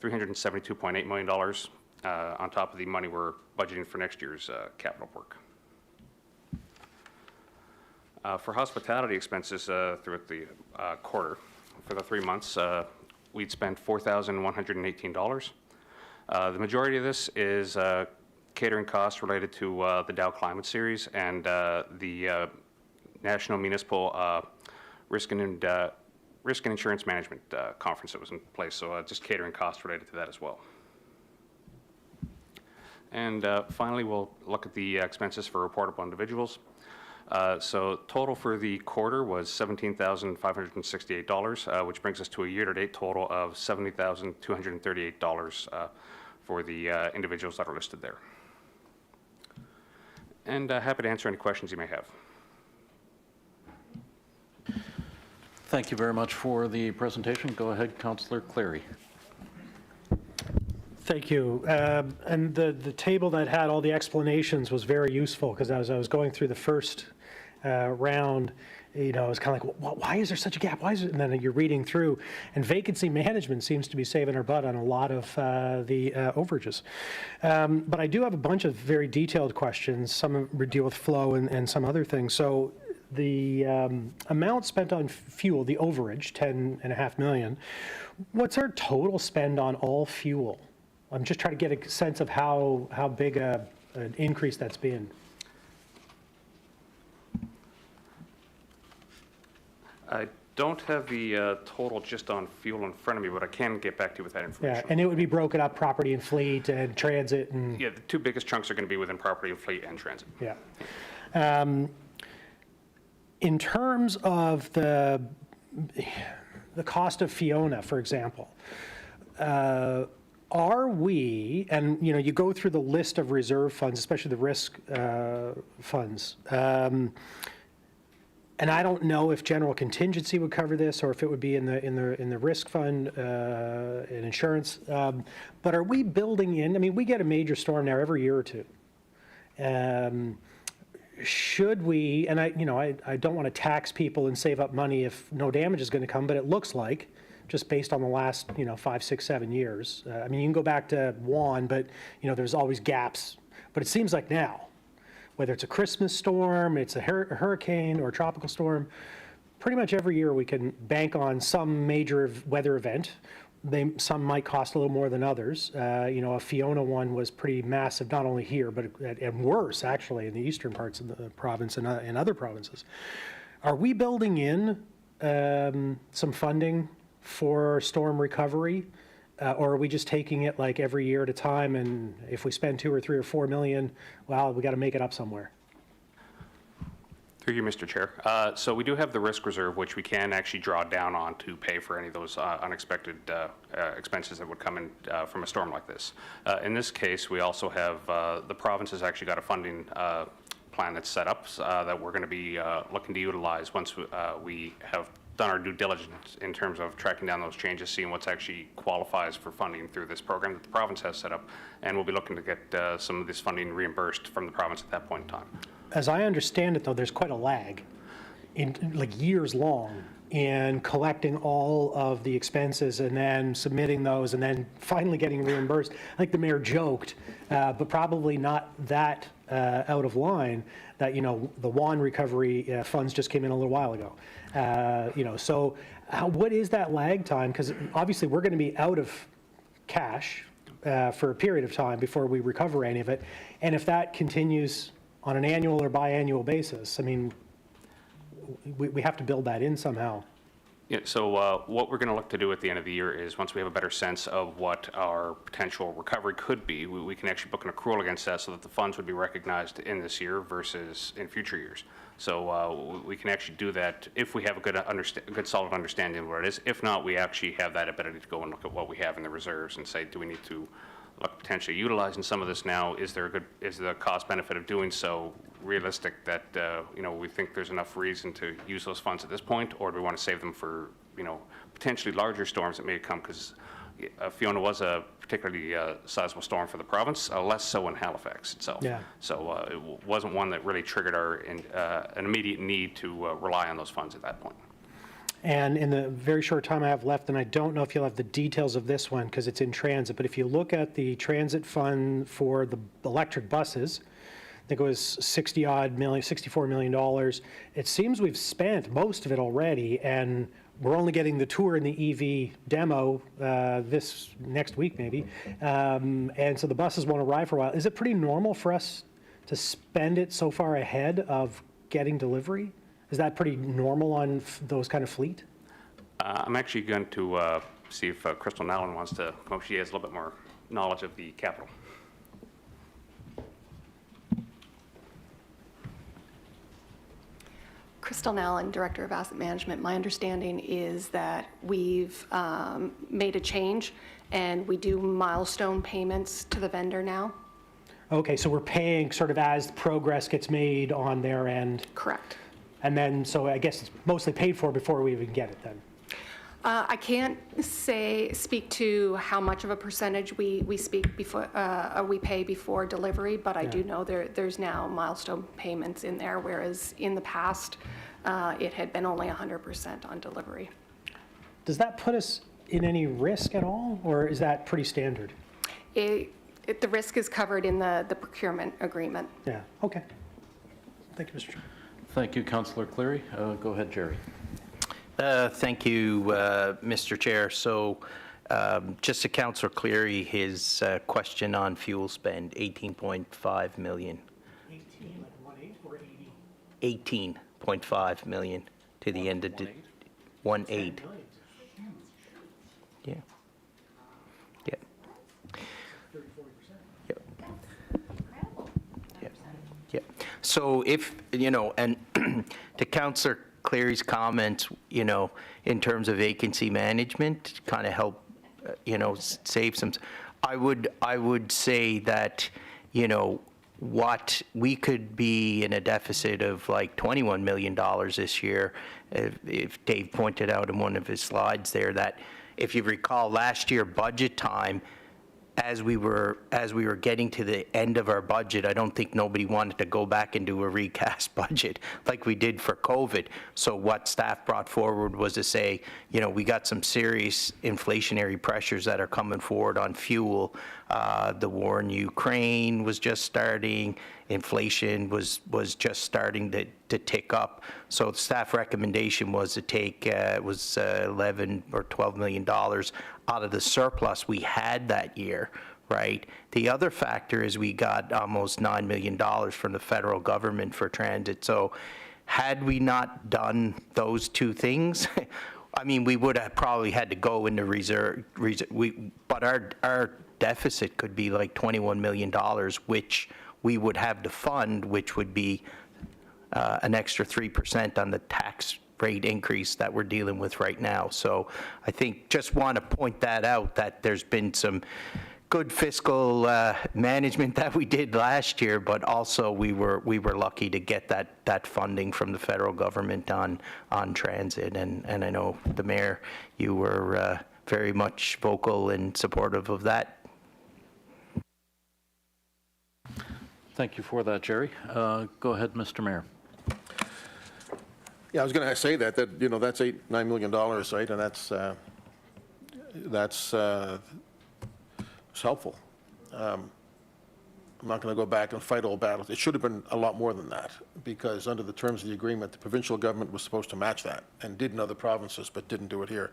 $372.8 million on top of the money we're budgeting for next year's capital work. For hospitality expenses throughout the quarter, for the 3 months, we'd spent $4,118. The majority of this is catering costs related to the Dow Climate Series and the National Municipal Risk and Insurance Management Conference that was in place, so just catering costs related to that as well. And finally, we'll look at the expenses for reportable individuals. So total for the quarter was $17,568, which brings us to a year-to-date total of $70,238 for the individuals that are listed there. And happy to answer any questions you may have. Thank you very much for the presentation. Go ahead, Councillor Cleary. Thank you. And the table that had all the explanations was very useful, because as I was going through the first round, you know, I was kind of like, well, why is there such a gap? Why is it? And then you're reading through, and vacancy management seems to be saving our butt on a lot of the overages. But I do have a bunch of very detailed questions. Some deal with flow and some other things. So the amount spent on fuel, the overage, $10.5 million, what's our total spend on all fuel? I'm just trying to get a sense of how big an increase that's been. I don't have the total just on fuel in front of me, but I can get back to you with that information. Yeah, and it would be broken up, property and fleet and transit and... Yeah, the two biggest chunks are going to be within property and fleet and transit. Yeah. In terms of the cost of Fiona, for example, are we, and you know, you go through the list of reserve funds, especially the risk funds, and I don't know if general contingency would cover this or if it would be in the risk fund in insurance. But are we building in? I mean, we get a major storm now every year or two. should we, and I don't want to tax people and save up money if no damage is going to come, but it looks like, just based on the last, 5, 6, 7 years. I mean, you can go back to Juan, but, there's always gaps. But it seems like now, whether it's a Christmas storm, it's a hurricane or a tropical storm, pretty much every year we can bank on some major weather event. Some might cost a little more than others. A Fiona one was pretty massive, not only here, but and worse, actually, in the eastern parts of the province and in other provinces. Are we building in some funding for storm recovery? Or are we just taking it like every year at a time, and if we spend 2 or 3 or 4 million, well, we got to make it up somewhere? Through you, Mr. Chair. So we do have the risk reserve, which we can actually draw down on to pay for any of those unexpected expenses that would come in from a storm like this. In this case, we also have, the province has actually got a funding plan that's set up that we're going to be looking to utilize once we have done our due diligence in terms of tracking down those changes, seeing what's actually qualifies for funding through this program that the province has set up, and we'll be looking to get some of this funding reimbursed from the province at that point in time. As I understand it, though, there's quite a lag, like years long, in collecting all of the expenses and then submitting those and then finally getting reimbursed. I think the mayor joked, but probably not that out of line, that, the WAN recovery funds just came in a little while ago. So what is that lag time? Because obviously we're going to be out of cash for a period of time before we recover any of it. And if that continues on an annual or biannual basis, I mean, we have to build that in somehow. Yeah, so what we're going to look to do at the end of the year is, once we have a better sense of what our potential recovery could be, we can actually book an accrual against that so that the funds would be recognized in this year versus in future years. So we can actually do that if we have a good solid understanding of what it is. If not, we actually have that ability to go and look at what we have in the reserves and say, do we need to look potentially utilizing some of this now? Is the cost benefit of doing so realistic that we think there's enough reason to use those funds at this point, or do we want to save them for potentially larger storms that may come? Because Fiona was a particularly sizable storm for the province, less so in Halifax itself. Yeah. So it wasn't one that really triggered an immediate need to rely on those funds at that point. And in the very short time I have left, and I don't know if you'll have the details of this one because it's in transit, but if you look at the transit fund for the electric buses, I think it was $64 million. It seems we've spent most of it already, and we're only getting the tour and the EV demo this next week maybe. And so the buses won't arrive for a while. Is it pretty normal for us to spend it so far ahead of getting delivery? Is that pretty normal on those kind of fleet? I'm actually going to see if Crystal Nallin wants to come up. She has a little bit more knowledge of the capital. Crystal Nallin, Director of Asset Management. My understanding is that we've made a change and we do milestone payments to the vendor now. Okay, so we're paying sort of as progress gets made on their end. Correct. And then, so I guess it's mostly paid for before we even get it then. I can't speak to how much of a percentage we pay before delivery, but I do know there's now milestone payments in there, whereas in the past it had been only 100% on delivery. Does that put us in any risk at all, or is that pretty standard? The risk is covered in the procurement agreement. Yeah. Okay. Thank you, Mr. Chair. Thank you, Councillor Cleary. Go ahead, Jerry. Thank you, Mr. Chair. So just to Councillor Cleary, his question on fuel spend, 18.5 million. 18, like 1.8 or 80? 18.5 million to the end of 1.8. Yeah. Yeah. 30-40%. Yep. Yep. Yep. So if, and to Councillor Cleary's comments, in terms of vacancy management, kind of help, save some. I would say that, what we could be in a deficit of like $21 million this year, if Dave pointed out in one of his slides there, that if you recall last year budget time, as we were getting to the end of our budget, I don't think nobody wanted to go back and do a recast budget like we did for COVID. So what staff brought forward was to say, you know, we got some serious inflationary pressures that are coming forward on fuel. The war in Ukraine was just starting. Inflation was just starting to tick up. So the staff recommendation was to take, was 11 or $12 million out of the surplus we had that year, right? The other factor is we got almost $9 million from the federal government for transit. So had we not done those two things, I mean, we would have probably had to go into reserve, but our deficit could be like $21 million, which we would have to fund, which would be an extra 3% on the tax rate increase that we're dealing with right now. So I think just want to point that out, that there's been some good fiscal management that we did last year, but also we were lucky to get that funding from the federal government on transit. And I know the mayor, you were very much vocal and supportive of that. Thank you for that, Jerry. Go ahead, Mr. Mayor. Yeah, I was going to say that you know, that's $9 million, right? And that's helpful. I'm not going to go back and fight all battles. It should have been a lot more than that, because under the terms of the agreement, the provincial government was supposed to match that and did in other provinces, but didn't do it here.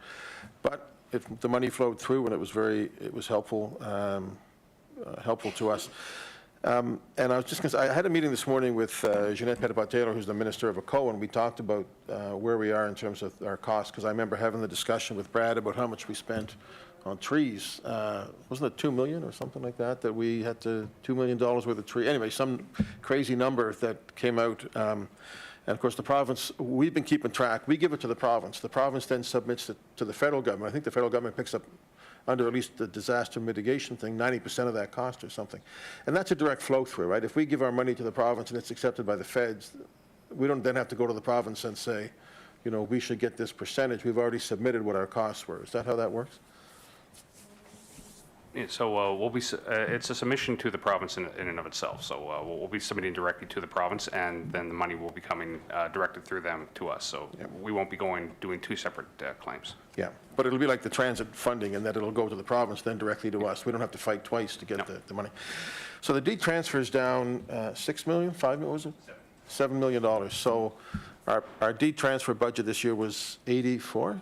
But the money flowed through, and it was helpful, helpful to us. And I was just going to say, I had a meeting this morning with Jeanette Petitpas-Taylor, who's the Minister of ECO, and we talked about where we are in terms of our costs, because I remember having the discussion with Brad about how much we spent on trees. Wasn't it $2 million or something like that, that we had to, $2 million worth of tree? Anyway, some crazy number that came out. And of course, the province, we've been keeping track. We give it to the province. The province then submits it to the federal government. I think the federal government picks up, under at least the disaster mitigation thing, 90% of that cost or something. And that's a direct flow through, right? If we give our money to the province and it's accepted by the feds, we don't then have to go to the province and say, you know, we should get this percentage. We've already submitted what our costs were. Is that how that works? Yeah, so we'll be, it's a submission to the province in and of itself. So we'll be submitting directly to the province, and then the money will be coming directed through them to us. So we won't be doing two separate claims. Yeah, but it'll be like the transit funding, in that it'll go to the province, then directly to us. We don't have to fight twice to get the money. So the detransfer is down $6 million, $5 million, was it? $7 million. So our detransfer budget this year was 83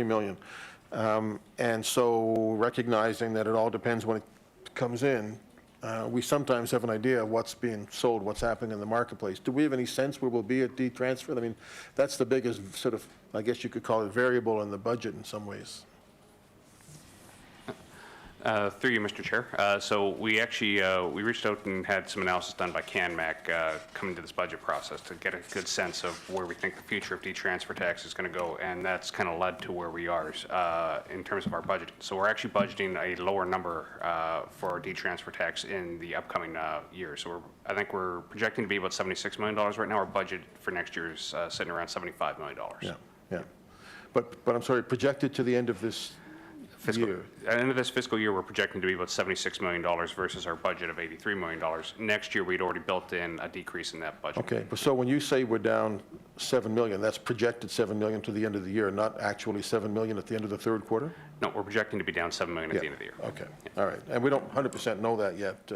million. And so recognizing that it all depends when it comes in, we sometimes have an idea of what's being sold, what's happening in the marketplace. Do we have any sense where we'll be at detransfer? I mean, that's the biggest sort of, I guess you could call it, variable in the budget in some ways. Through you, Mr. Chair. So we actually, we reached out and had some analysis done by CanMac coming to this budget process to get a good sense of where we think the future of detransfer tax is going to go, and that's kind of led to where we are in terms of our budget. So we're actually budgeting a lower number for our detransfer tax in the upcoming year. So I think we're projecting to be about $76 million right now. Our budget for next year is sitting around $75 million. Yeah. But I'm sorry, projected to the end of this year. At the end of this fiscal year, we're projecting to be about $76 million versus our budget of $83 million. Next year, we'd already built in a decrease in that budget. Okay, but so when you say we're down $7 million, that's projected $7 million to the end of the year, not actually $7 million at the end of the third quarter? No, we're projecting to be down $7 million at the end of the year. Okay, all right. And we don't 100% know that yet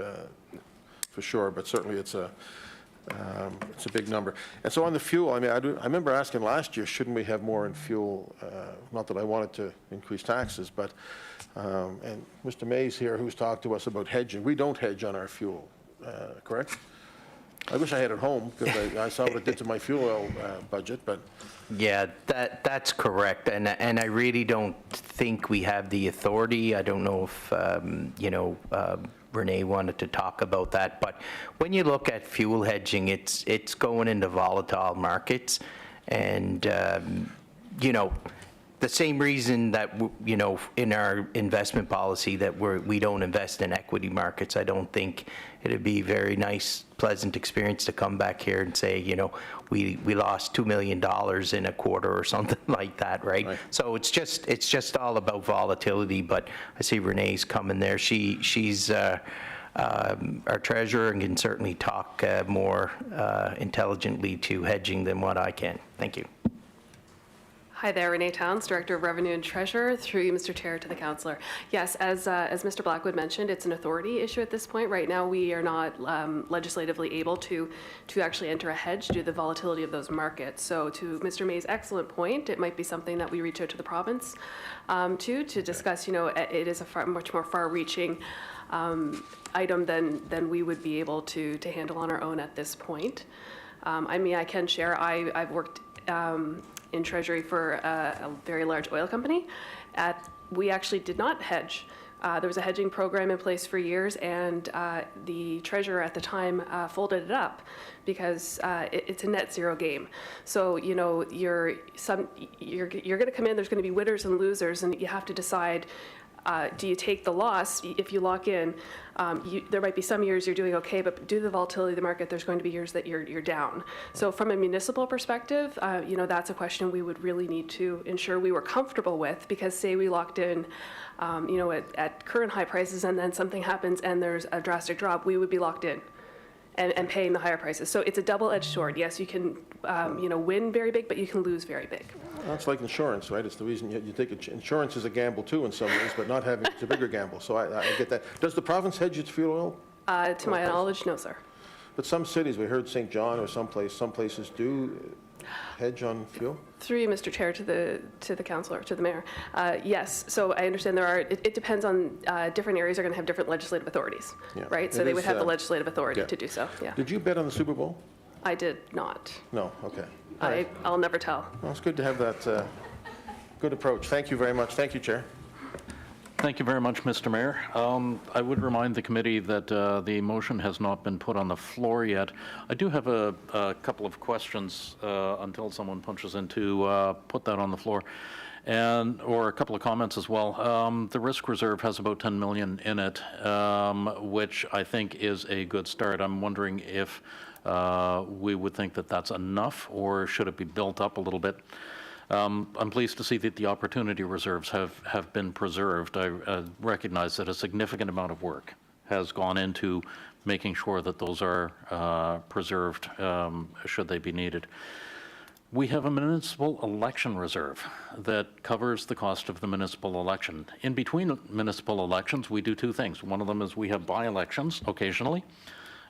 for sure, but certainly it's a big number. And so on the fuel, I mean, I remember asking last year, shouldn't we have more in fuel? Not that I wanted to increase taxes, but, and Mr. Mays here, who's talked to us about hedging. We don't hedge on our fuel, correct? I wish I had it home, because I saw what it did to my fuel oil budget, but. Yeah, that's correct, and I really don't think we have the authority. I don't know if, Renee wanted to talk about that, but when you look at fuel hedging, it's going into volatile markets, and, the the same reason that, in our investment policy that we don't invest in equity markets. I don't think it'd be a very nice, pleasant experience to come back here and say, we lost $2 million in a quarter or something like that, right? So it's just all about volatility, but I see Renee's coming there. She's our treasurer and can certainly talk more intelligently to hedging than what I can. Thank you. Hi there, Renee Towns, Director of Revenue and Treasurer, through you, Mr. Chair, to the Councillor. Yes, as Mr. Blackwood mentioned, it's an authority issue at this point. Right now, we are not legislatively able to actually enter a hedge due to the volatility of those markets. So to Mr. May's excellent point, it might be something that we reach out to the province to discuss. It is a much more far-reaching item than we would be able to handle on our own at this point. I can share, I've worked in Treasury for a very large oil company. We actually did not hedge. There was a hedging program in place for years, and the treasurer at the time folded it up because it's a net zero game. So you're going to come in. There's going to be winners and losers, and you have to decide. Do you take the loss if you lock in? There might be some years you're doing okay, but due to the volatility of the market, there's going to be years that you're down. So from a municipal perspective, that's a question we would really need to ensure we were comfortable with, because say we locked in, at current high prices, and then something happens and there's a drastic drop, we would be locked in and paying the higher prices. So it's a double-edged sword. Yes, you can, win very big, but you can lose very big. That's like insurance, right? It's the reason you take insurance is a gamble too in some ways, but not having it's a bigger gamble. So I get that. Does the province hedge its fuel oil? To my knowledge, no, sir. But some cities, we heard St. John or some places do hedge on fuel? Through you, Mr. Chair, to the councillor, to the mayor. Yes, so I understand it depends on, different areas are going to have different legislative authorities, right? So they would have the legislative authority to do so, yeah. Did you bet on the Super Bowl? I did not. No, okay. I'll never tell. Well, it's good to have that good approach. Thank you very much. Thank you, Chair. Thank you very much, Mr. Mayor. I would remind the committee that the motion has not been put on the floor yet. I do have a couple of questions until someone punches in to put that on the floor, or a couple of comments as well. The risk reserve has about 10 million in it, which I think is a good start. I'm wondering if we would think that that's enough, or should it be built up a little bit? I'm pleased to see that the opportunity reserves have been preserved. I recognize that a significant amount of work has gone into making sure that those are preserved should they be needed. We have a municipal election reserve that covers the cost of the municipal election. In between municipal elections, we do two things. One of them is we have by-elections occasionally.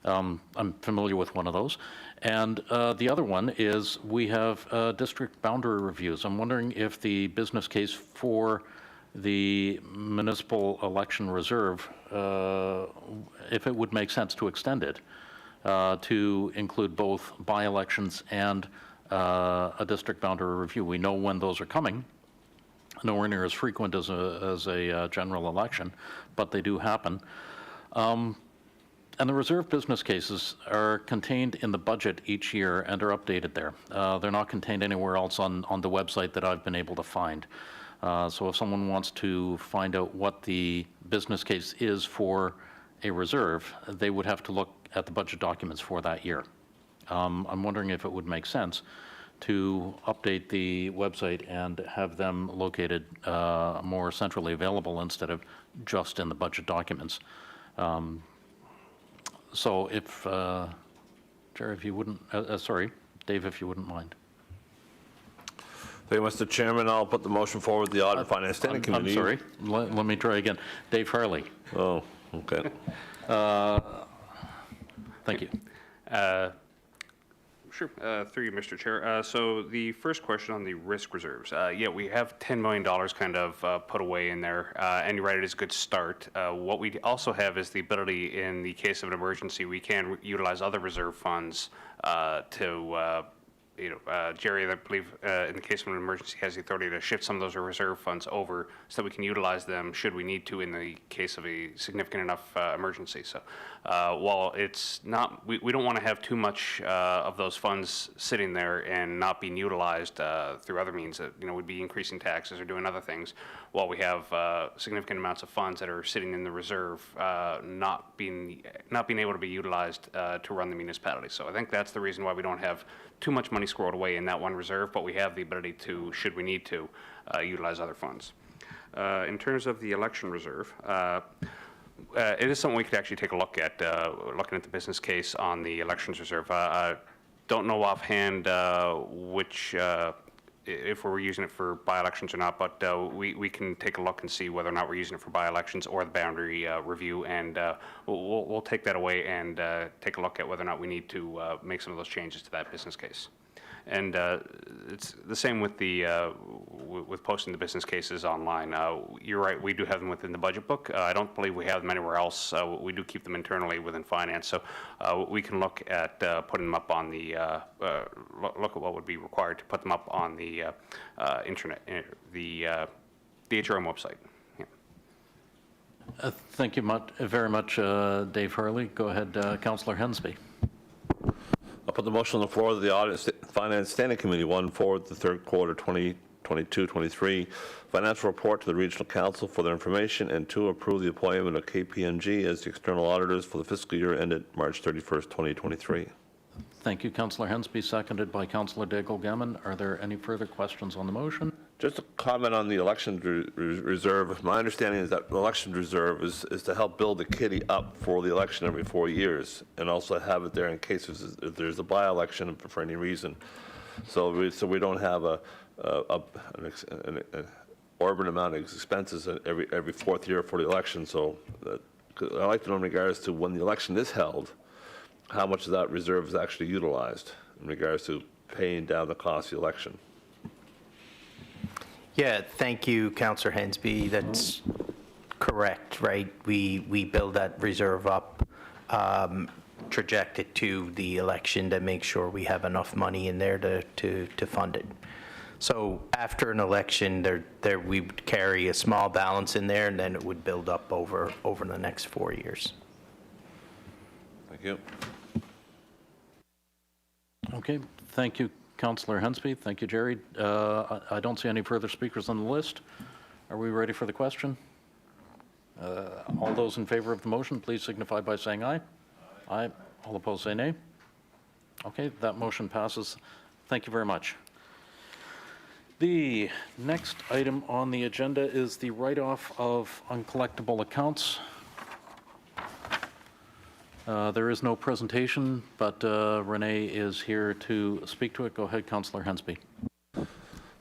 I'm familiar with one of those. And the other one is we have district boundary reviews. I'm wondering if the business case for the municipal election reserve, if it would make sense to extend it to include both by-elections and a district boundary review. We know when those are coming. Nowhere near as frequent as a general election, but they do happen. And the reserve business cases are contained in the budget each year and are updated there. They're not contained anywhere else on the website that I've been able to find. So if someone wants to find out what the business case is for a reserve, they would have to look at the budget documents for that year. I'm wondering if it would make sense to update the website and have them located more centrally available instead of just in the budget documents. So if, Chair, if you wouldn't, sorry, Dave, if you wouldn't mind. Thank you, Mr. Chairman. I'll put the motion forward to the Audit Finance Standing Committee. I'm sorry. Let me try again. Dave Harley. Oh, okay. Thank you. Sure, through you, Mr. Chair. So the first question on the risk reserves. Yeah, we have $10 million kind of put away in there, and you're right, it is a good start. What we also have is the ability, in the case of an emergency, we can utilize other reserve funds to Jerry, I believe, in the case of an emergency, has the authority to shift some of those reserve funds over so that we can utilize them should we need to in the case of a significant enough emergency. So while it's not, we don't want to have too much of those funds sitting there and not being utilized through other means that, would be increasing taxes or doing other things, while we have significant amounts of funds that are sitting in the reserve not being able to be utilized to run the municipality. So I think that's the reason why we don't have too much money squirreled away in that one reserve, but we have the ability to, should we need to, utilize other funds. In terms of the election reserve, it is something we could actually take a look at, looking at the business case on the elections reserve. I don't know offhand which, if we're using it for by-elections or not, but we can take a look and see whether or not we're using it for by-elections or the boundary review, and we'll take that away and take a look at whether or not we need to make some of those changes to that business case. And it's the same with the with posting the business cases online. You're right, we do have them within the budget book. I don't believe we have them anywhere else. We do keep them internally within finance, so we can look at putting them up on the look at what would be required to put them up on the internet, the HRM website. Yeah. Thank you very much, Dave Hurley. Go ahead, Councillor Hensby. I'll put the motion on the floor of the Audit Finance Standing Committee, one, forward the third quarter 2022-23 financial report to the Regional Council for their information, and two, approve the appointment of KPMG as the external auditors for the fiscal year ended March 31st, 2023. Thank you, Councillor Hensby, seconded by Councillor Daigle-Gammon. Are there any further questions on the motion? Just a comment on the election reserve. My understanding is that the election reserve is to help build the kitty up for the election every 4 years, and also have it there in case if there's a by-election for any reason. So we don't have an orbital amount of expenses every fourth year for the election. So I'd like to know in regards to when the election is held, how much of that reserve is actually utilized in regards to paying down the cost of the election. Yeah, thank you, Councillor Hensby. That's correct, right? We build that reserve up, project it to the election to make sure we have enough money in there to fund it. So after an election, there we would carry a small balance in there, and then it would build up over the next 4 years. Thank you. Okay, thank you, Councillor Hensby. Thank you, Jerry. I don't see any further speakers on the list. Are we ready for the question? All those in favor of the motion, please signify by saying aye. Aye. All opposed, say nay. Okay, that motion passes. Thank you very much. The next item on the agenda is the write-off of uncollectible accounts. There is no presentation, but Renee is here to speak to it. Go ahead, Councillor Hensby.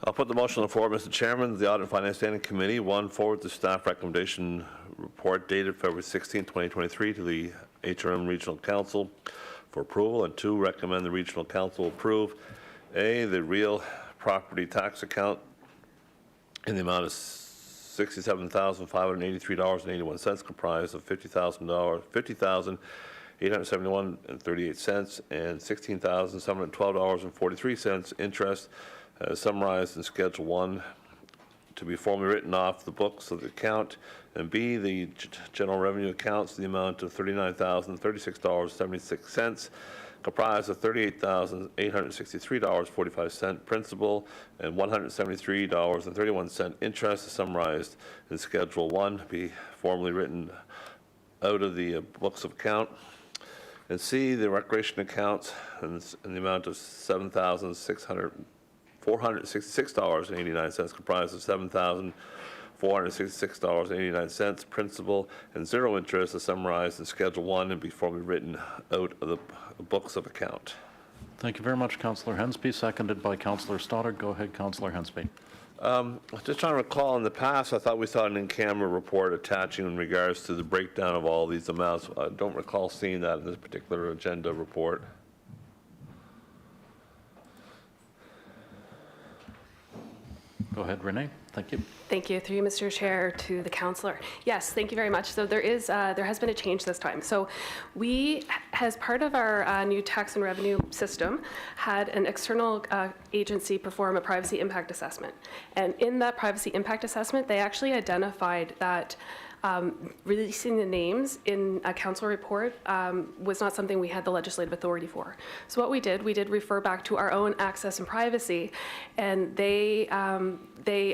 I'll put the motion on the floor, Mr. Chairman. The Audit and Finance Standing Committee, one, forward the staff recommendation report dated February 16, 2023 to the HRM Regional Council for approval, and two, recommend the Regional Council approve A, the real property tax account in the amount of $67,583.81, comprised of $50,871.38 and $16,712.43 interest, summarized in Schedule 1, to be formally written off the books of the account, and B, the general revenue accounts in the amount of $39,036.76, comprised of $38,863.45 principal and $173.31 interest, summarized in Schedule 1, to be formally written out of the books of account. And C, the recreation accounts in the amount of $466.89, comprised of $7,466.89 principal and zero interest, is summarized in Schedule 1 and be formally written out of the books of account. Thank you very much, Councillor Hensby, seconded by Councillor Stoddard. Go ahead, Councillor Hensby. Just trying to recall, in the past, I thought we saw an in-camera report attaching in regards to the breakdown of all these amounts. I don't recall seeing that in this particular agenda report. Go ahead, Renee. Thank you. Thank you. Through you, Mr. Chair, to the councillor. Yes, thank you very much. So there has been a change this time. So we had has part of our new tax and revenue system had an external agency perform a privacy impact assessment. And in that privacy impact assessment, they actually identified that releasing the names in a council report was not something we had the legislative authority for. So what we did refer back to our own access and privacy, and they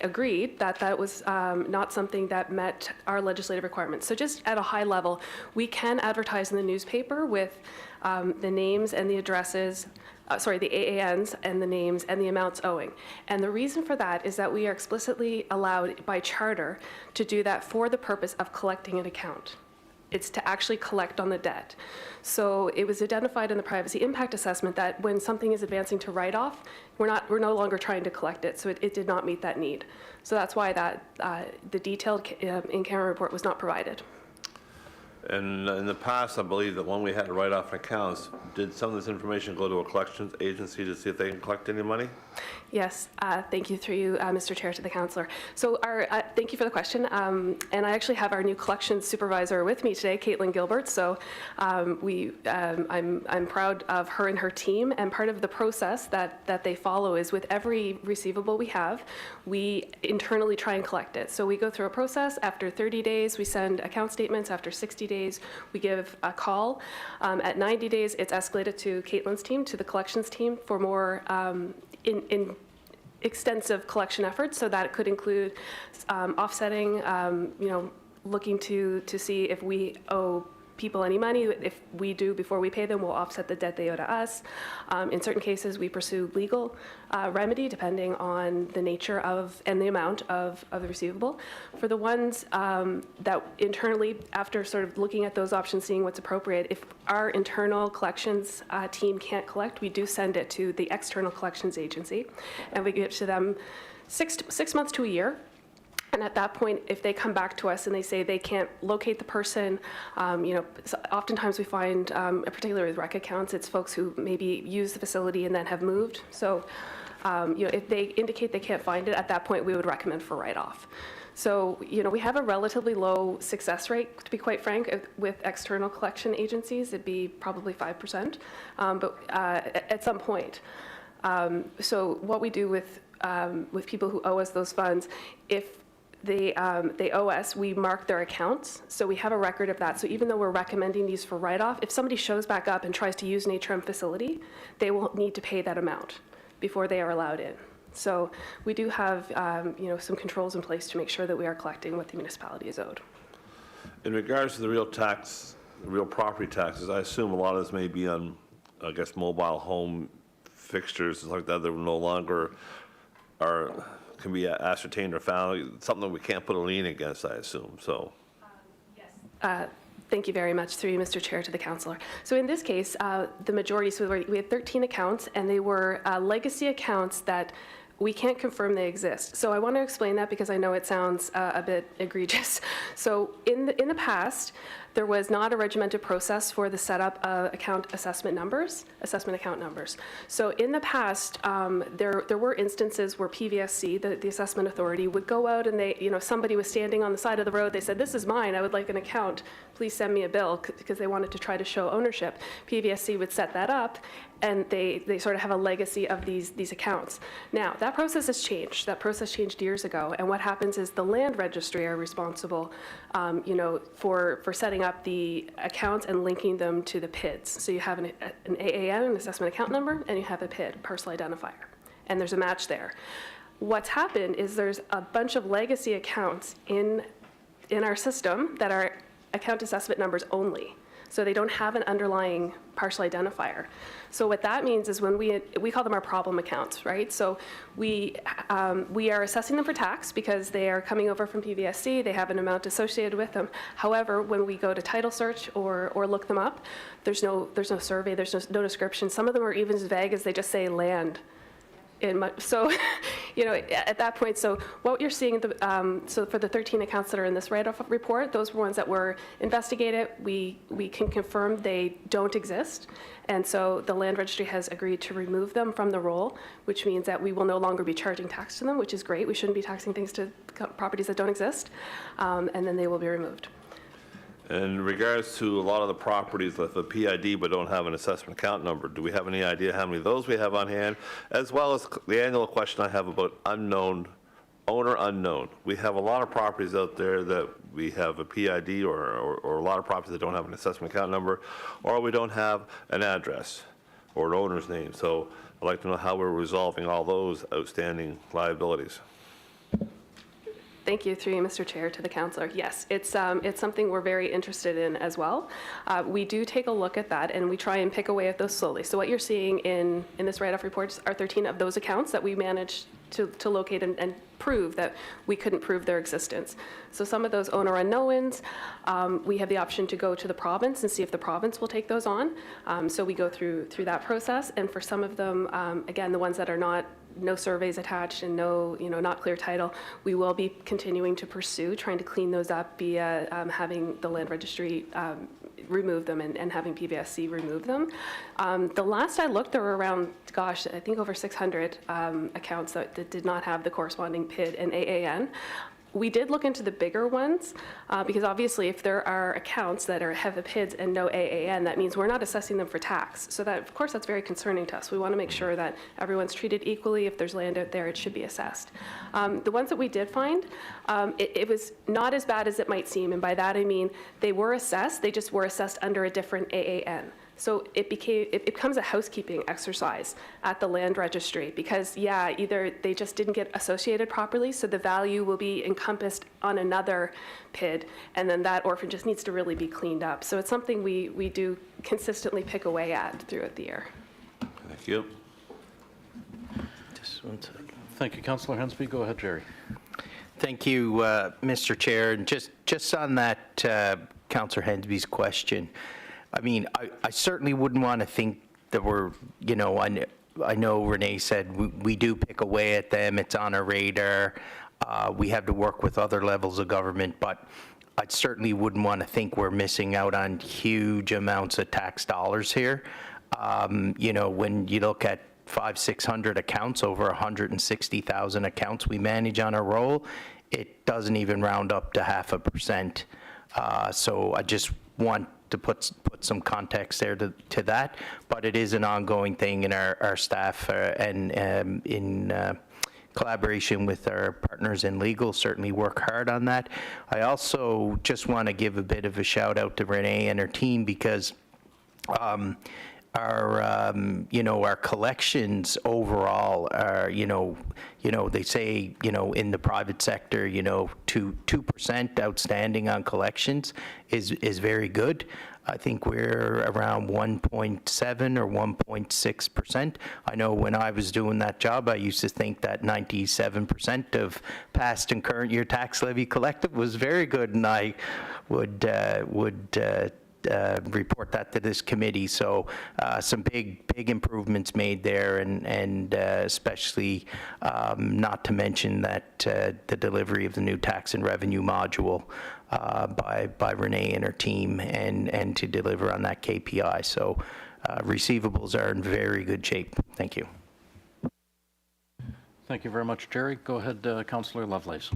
agreed that that was not something that met our legislative requirements. So just at a high level, we can advertise in the newspaper with the names and the addresses, the AANs and the names and the amounts owing. And the reason for that is that we are explicitly allowed by charter to do that for the purpose of collecting an account. It's to actually collect on the debt. So it was identified in the privacy impact assessment that when something is advancing to write-off, we're no longer trying to collect it, so it did not meet that need. So that's why that the detailed in-camera report was not provided. And in the past, I believe that when we had to write off accounts, did some of this information go to a collections agency to see if they can collect any money? Yes, thank you through you, Mr. Chair, to the councillor. So thank you for the question. And I actually have our new collections supervisor with me today, Caitlin Gilbert. So I'm proud of her and her team. And part of the process that they follow is with every receivable we have, we internally try and collect it. So we go through a process. After 30 days, we send account statements. After 60 days, we give a call. At 90 days, it's escalated to Caitlin's team, to the collections team, for more in extensive collection efforts. So that could include offsetting, looking to see if we owe people any money. If we do, before we pay them, we'll offset the debt they owe to us. In certain cases, we pursue legal remedy depending on the nature of and the amount of the receivable. For the ones that internally, after sort of looking at those options, seeing what's appropriate, if our internal collections team can't collect, we do send it to the external collections agency, and we give it to them six months to a year. And at that point, if they come back to us and they say they can't locate the person, oftentimes we find, particularly with rec accounts, it's folks who maybe use the facility and then have moved. So, if they indicate they can't find it, at that point, we would recommend for write-off. So, we have a relatively low success rate, to be quite frank, with external collection agencies. It'd be probably 5%, but at some point. So what we do with people who owe us those funds, if they owe us, we mark their accounts, so we have a record of that. So even though we're recommending these for write-off, if somebody shows back up and tries to use an HRM facility, they will need to pay that amount before they are allowed in. So we do have some controls in place to make sure that we are collecting what the municipality is owed. In regards to the real property taxes, I assume a lot of this may be on, I guess, mobile home fixtures and like that no longer can be ascertained or found, something that we can't put a lien against, I assume, so. Yes. Thank you very much, through you, Mr. Chair, to the councillor. So in this case, the majority, so we had 13 accounts, and they were legacy accounts that we can't confirm they exist. So I want to explain that because I know it sounds a bit egregious. So in the past, there was not a regimented process for the setup of assessment account numbers. So in the past, there were instances where PVSC, the assessment authority, would go out and they, somebody was standing on the side of the road, they said, "This is mine, I would like an account, please send me a bill," because they wanted to try to show ownership. PVSC would set that up, and they sort of have a legacy of these accounts. Now, that process has changed. That process changed years ago, and what happens is the land registry are responsible, for setting up the accounts and linking them to the PIDs. So you have an AAN, an assessment account number, and you have a PID, parcel identifier, and there's a match there. What's happened is there's a bunch of legacy accounts in our system that are account assessment numbers only. So they don't have an underlying parcel identifier. So what that means is when we call them our problem accounts, right? So we are assessing them for tax because they are coming over from PVSC, they have an amount associated with them. However, when we go to title search or look them up, there's no survey, there's no description. Some of them are even as vague as they just say land. So, at that point, so what you're seeing, so for the 13 accounts that are in this write-off report, those were ones that were investigated. We can confirm they don't exist. And so the land registry has agreed to remove them from the roll, which means that we will no longer be charging tax to them, which is great. We shouldn't be taxing things to properties that don't exist. And then they will be removed. In regards to a lot of the properties with a PID but don't have an assessment account number, do we have any idea how many of those we have on hand? As well as the annual question I have about owner unknown. We have a lot of properties out there that we have a PID or a lot of properties that don't have an assessment account number, or we don't have an address or an owner's name. So I'd like to know how we're resolving all those outstanding liabilities. Thank you, through you, Mr. Chair, to the councillor. Yes, it's something we're very interested in as well. We do take a look at that, and we try and pick away at those slowly. So what you're seeing in this write-off report are 13 of those accounts that we managed to locate and prove that we couldn't prove their existence. So some of those owner unknowns, we have the option to go to the province and see if the province will take those on. So we go through that process, and for some of them, again, the ones that are no surveys attached and no, not clear title, we will be continuing to pursue trying to clean those up via having the land registry remove them and having PBSC remove them. The last I looked, there were around, I think over 600 accounts that did not have the corresponding PID and AAN. We did look into the bigger ones because obviously if there are accounts that have the PIDs and no AAN, that means we're not assessing them for tax. So that, of course, that's very concerning to us. We want to make sure that everyone's treated equally. If there's land out there, it should be assessed. The ones that we did find, it was not as bad as it might seem. And by that, I mean, they were assessed. They just were assessed under a different AAN. So it becomes a housekeeping exercise at the land registry because, yeah, either they just didn't get associated properly, so the value will be encompassed on another PID, and then that orphan just needs to really be cleaned up. So it's something we do consistently pick away at throughout the year. Thank you. Just one second. Thank you, Councillor Hensby. Go ahead, Jerry. Thank you, Mr. Chair. And just on that, Councillor Hensby's question, I mean, I certainly wouldn't want to think that we're, I know Renee said we do pick away at them. It's on our radar. We have to work with other levels of government, but I certainly wouldn't want to think we're missing out on huge amounts of tax dollars here. When you look at 500-600 accounts, over 160,000 accounts we manage on a roll, it doesn't even round up to 0.5%. So I just want to put some context there to that, but it is an ongoing thing, and our staff and in collaboration with our partners in legal certainly work hard on that. I also just want to give a bit of a shout out to Renee and her team because our collections overall are, they say, in the private sector, 2% outstanding on collections is very good. I think we're around 1.7 or 1.6%. I know when I was doing that job, I used to think that 97% of past and current year tax levy collected was very good, and I would report that to this committee. So some big improvements made there, and especially not to mention that the delivery of the new tax and revenue module by Renee and her team, and to deliver on that KPI. So receivables are in very good shape. Thank you. Thank you very much, Jerry. Go ahead, Councillor Lovelace.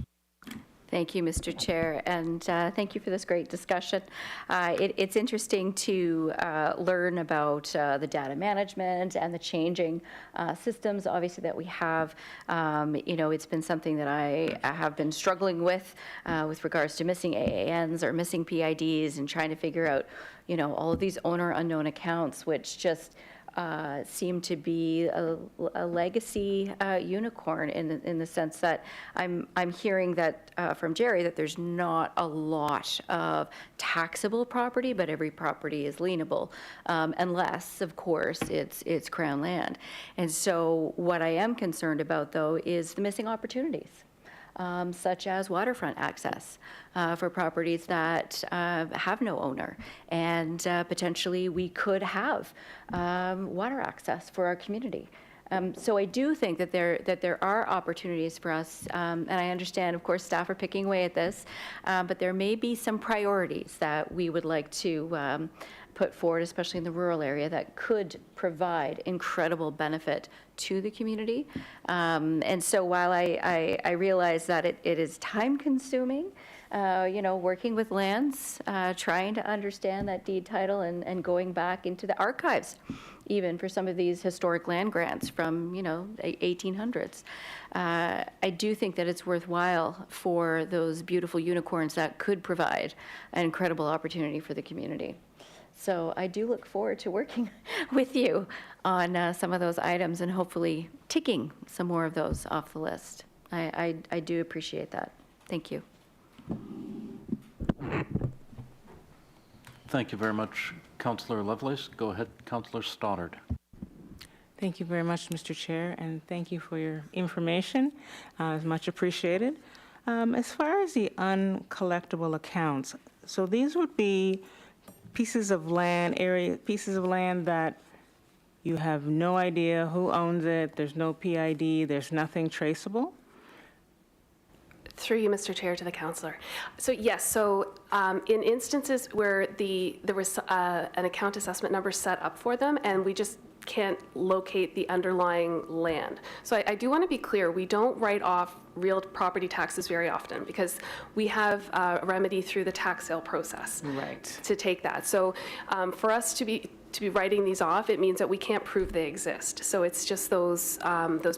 Thank you, Mr. Chair, and thank you for this great discussion. It's interesting to learn about the data management and the changing systems, obviously, that we have. It's been something that I have been struggling with regards to missing AANs or missing PIDs and trying to figure out, all of these owner unknown accounts, which just seem to be a legacy unicorn in the sense that I'm hearing that from Jerry that there's not a lot of taxable property, but every property is lienable, unless, of course, it's Crown land. And so what I am concerned about, though, is the missing opportunities. Such as waterfront access for properties that have no owner, and potentially we could have water access for our community. So I do think that there are opportunities for us, and I understand, of course, staff are picking away at this, but there may be some priorities that we would like to put forward, especially in the rural area, that could provide incredible benefit to the community. And so while I realize that it is time-consuming, working with lands, trying to understand that deed title and going back into the archives, even for some of these historic land grants from, 1800s. I do think that it's worthwhile for those beautiful unicorns that could provide an incredible opportunity for the community. So I do look forward to working with you on some of those items and hopefully ticking some more of those off the list. I do appreciate that. Thank you. Thank you very much, Councillor Lovelace. Go ahead, Councillor Stoddard. Thank you very much, Mr. Chair, and thank you for your information. It's much appreciated. As far as the uncollectible accounts, so these would be pieces of land, pieces of land that you have no idea who owns it, there's no PID, there's nothing traceable? Through you, Mr. Chair, to the councillor. So yes, in instances where there was an account assessment number set up for them and we just can't locate the underlying land. So I do want to be clear, we don't write off real property taxes very often because we have a remedy through the tax sale process to take that. So for us to be writing these off, it means that we can't prove they exist. So it's just those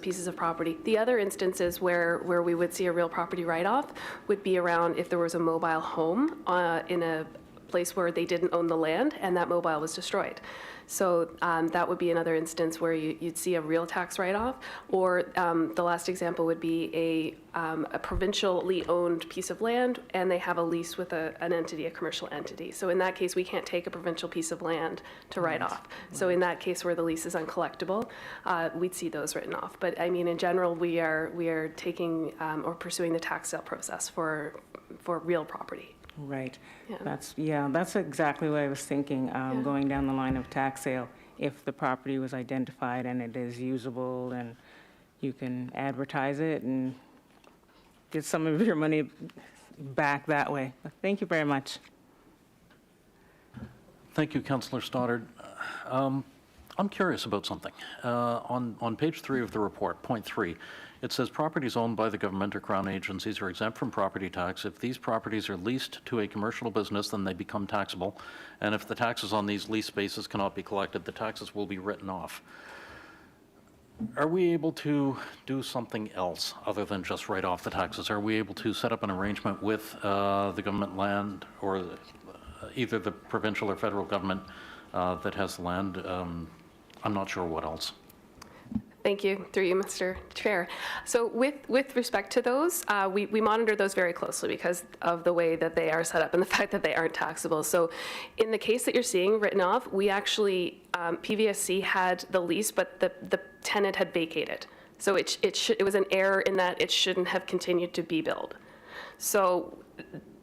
pieces of property. The other instances where we would see a real property write-off would be around if there was a mobile home in a place where they didn't own the land and that mobile was destroyed. So that would be another instance where you'd see a real tax write-off, or the last example would be a provincially owned piece of land and they have a lease with an entity, a commercial entity. So in that case, we can't take a provincial piece of land to write off. So in that case where the lease is uncollectible, we'd see those written off. But I mean, in general, we are taking or pursuing the tax sale process for real property. Right. Yeah. That's exactly what I was thinking, going down the line of tax sale. If the property was identified and it is usable and you can advertise it and get some of your money back that way. Thank you very much. Thank you, Councillor Stoddard. I'm curious about something. On page 3 of the report, point 3, it says properties owned by the government or Crown agencies are exempt from property tax. If these properties are leased to a commercial business, then they become taxable. And if the taxes on these lease spaces cannot be collected, the taxes will be written off. Are we able to do something else other than just write off the taxes? Are we able to set up an arrangement with the government land or either the provincial or federal government that has the land? I'm not sure what else. Thank you, through you, Mr. Chair. So with respect to those, we monitor those very closely because of the way that they are set up and the fact that they aren't taxable. So in the case that you're seeing written off, we actually, PVSC had the lease, but the tenant had vacated. So it was an error in that it shouldn't have continued to be billed. So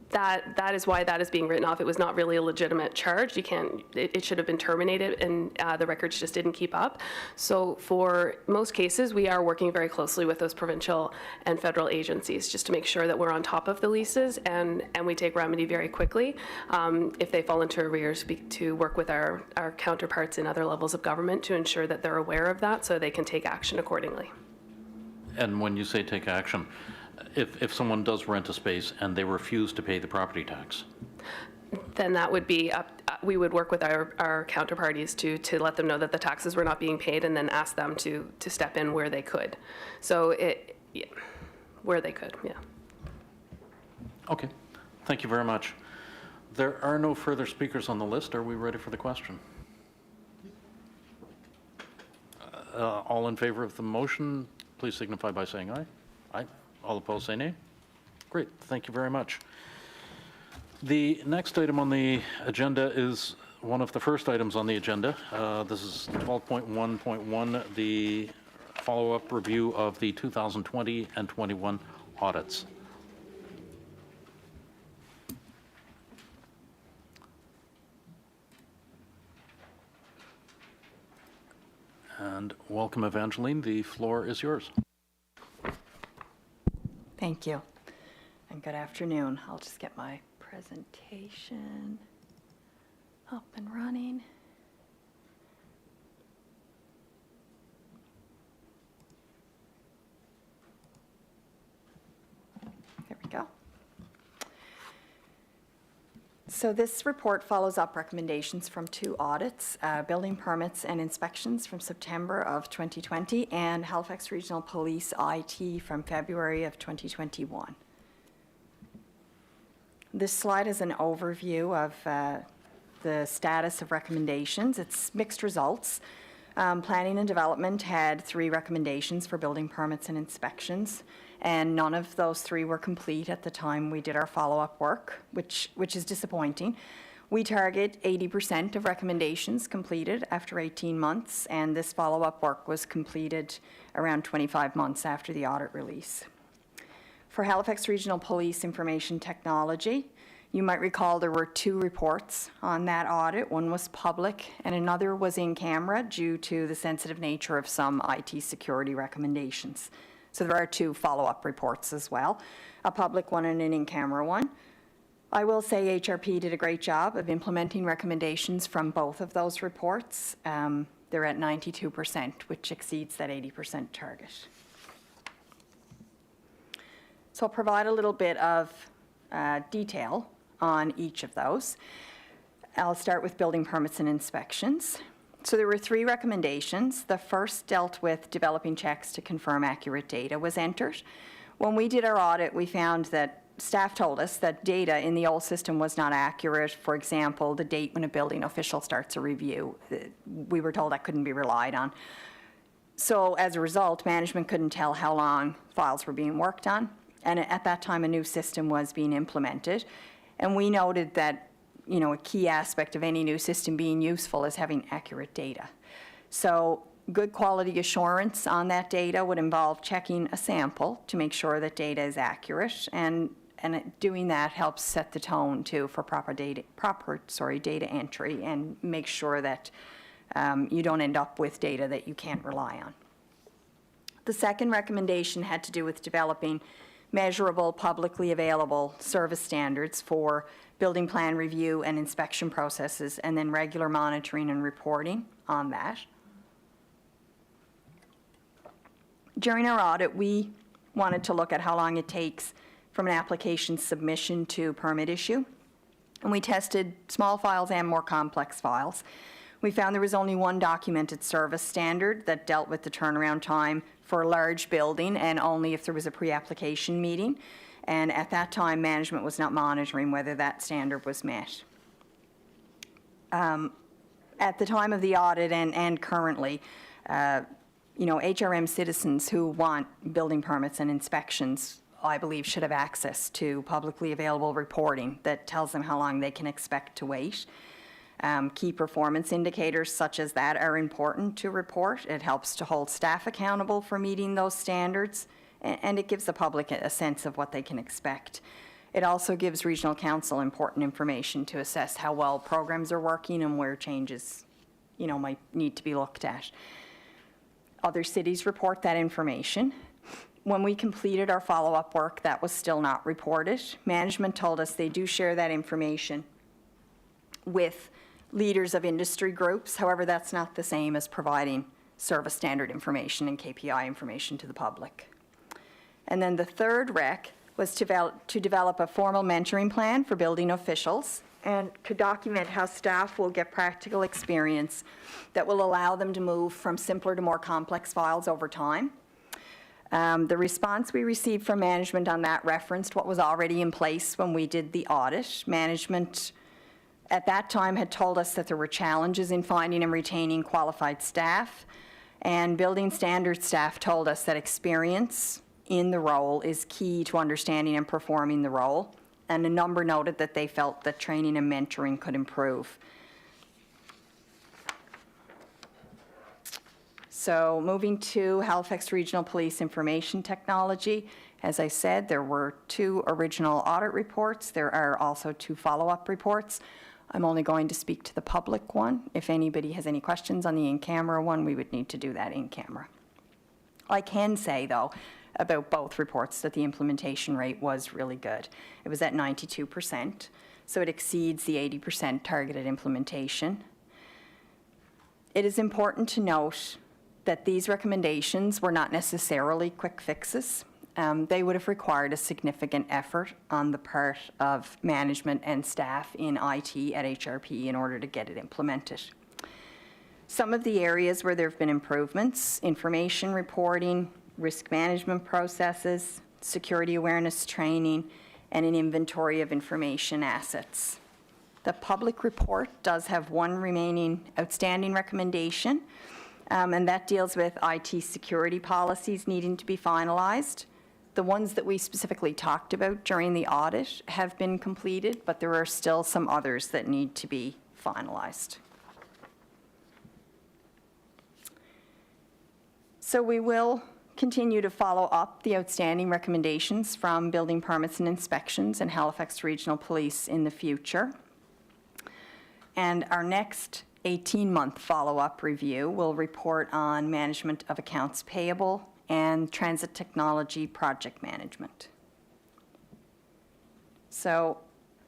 that is why that is being written off. It was not really a legitimate charge. It should have been terminated, and the records just didn't keep up. So for most cases, we are working very closely with those provincial and federal agencies just to make sure that we're on top of the leases, and we take remedy very quickly. If they fall into arrears, to work with our counterparts in other levels of government to ensure that they're aware of that so they can take action accordingly. And when you say take action, if someone does rent a space and they refuse to pay the property tax? Then that would be we would work with our counterparties to let them know that the taxes were not being paid and then ask them to step in where they could. So where they could, yeah. Okay, thank you very much. There are no further speakers on the list. Are we ready for the question? All in favor of the motion, please signify by saying aye. Aye. All opposed, say nay. Great, thank you very much. The next item on the agenda is one of the first items on the agenda. This is 12.1.1, the follow-up review of the 2020 and 21 audits. And welcome, Evangeline. The floor is yours. Thank you, and good afternoon. I'll just get my presentation. up and running. There we go. So this report follows up recommendations from 2 audits, building permits and inspections from September of 2020 and Halifax Regional Police IT from February of 2021. This slide is an overview of the status of recommendations. It's mixed results. Planning and Development had 3 recommendations for building permits and inspections, and none of those 3 were complete at the time we did our follow-up work, which is disappointing. We target 80% of recommendations completed after 18 months, and this follow-up work was completed around 25 months after the audit release. For Halifax Regional Police Information Technology, you might recall there were 2 reports on that audit. One was public and another was in camera due to the sensitive nature of some IT security recommendations. So there are 2 follow-up reports as well, a public one and an in-camera one. I will say HRP did a great job of implementing recommendations from both of those reports. They're at 92%, which exceeds that 80% target. So I'll provide a little bit of detail on each of those. I'll start with building permits and inspections. So there were 3 recommendations. The first dealt with developing checks to confirm accurate data was entered. When we did our audit, we found that staff told us that data in the old system was not accurate. For example, the date when a building official starts a review, we were told that couldn't be relied on. So as a result, management couldn't tell how long files were being worked on. And at that time, a new system was being implemented. And we noted that, you know, a key aspect of any new system being useful is having accurate data. So good quality assurance on that data would involve checking a sample to make sure that data is accurate. And doing that helps set the tone, too, for proper data entry and make sure that you don't end up with data that you can't rely on. The second recommendation had to do with developing measurable, publicly available service standards for building plan review and inspection processes, and then regular monitoring and reporting on that. During our audit, we wanted to look at how long it takes from an application submission to permit issue, and we tested small files and more complex files. We found there was only 1 documented service standard that dealt with the turnaround time for a large building and only if there was a pre-application meeting. And at that time, management was not monitoring whether that standard was met. At the time of the audit and currently, you know, HRM citizens who want building permits and inspections, I believe, should have access to publicly available reporting that tells them how long they can expect to wait. Key performance indicators such as that are important to report. It helps to hold staff accountable for meeting those standards, and it gives the public a sense of what they can expect. It also gives regional council important information to assess how well programs are working and where changes, you know, might need to be looked at. Other cities report that information. When we completed our follow-up work, that was still not reported. Management told us they do share that information with leaders of industry groups. However, that's not the same as providing service standard information and KPI information to the public. And then the third rec was to develop a formal mentoring plan for building officials and to document how staff will get practical experience that will allow them to move from simpler to more complex files over time. The response we received from management on that referenced what was already in place when we did the audit. Management at that time had told us that there were challenges in finding and retaining qualified staff, and building standards staff told us that experience in the role is key to understanding and performing the role, and a number noted that they felt that training and mentoring could improve. So moving to Halifax Regional Police Information Technology, as I said, there were 2 original audit reports. There are also 2 follow-up reports. I'm only going to speak to the public one. If anybody has any questions on the in-camera one, we would need to do that in camera. I can say, though, about both reports that the implementation rate was really good. It was at 92%, so it exceeds the 80% targeted implementation. It is important to note that these recommendations were not necessarily quick fixes. They would have required a significant effort on the part of management and staff in IT at HRP in order to get it implemented. Some of the areas where there have been improvements: information reporting, risk management processes, security awareness training, and an inventory of information assets. The public report does have one remaining outstanding recommendation, and that deals with IT security policies needing to be finalized. The ones that we specifically talked about during the audit have been completed, but there are still some others that need to be finalized. So we will continue to follow up the outstanding recommendations from Building Permits and Inspections and Halifax Regional Police in the future. And our next 18-month follow-up review will report on management of accounts payable and transit technology project management. So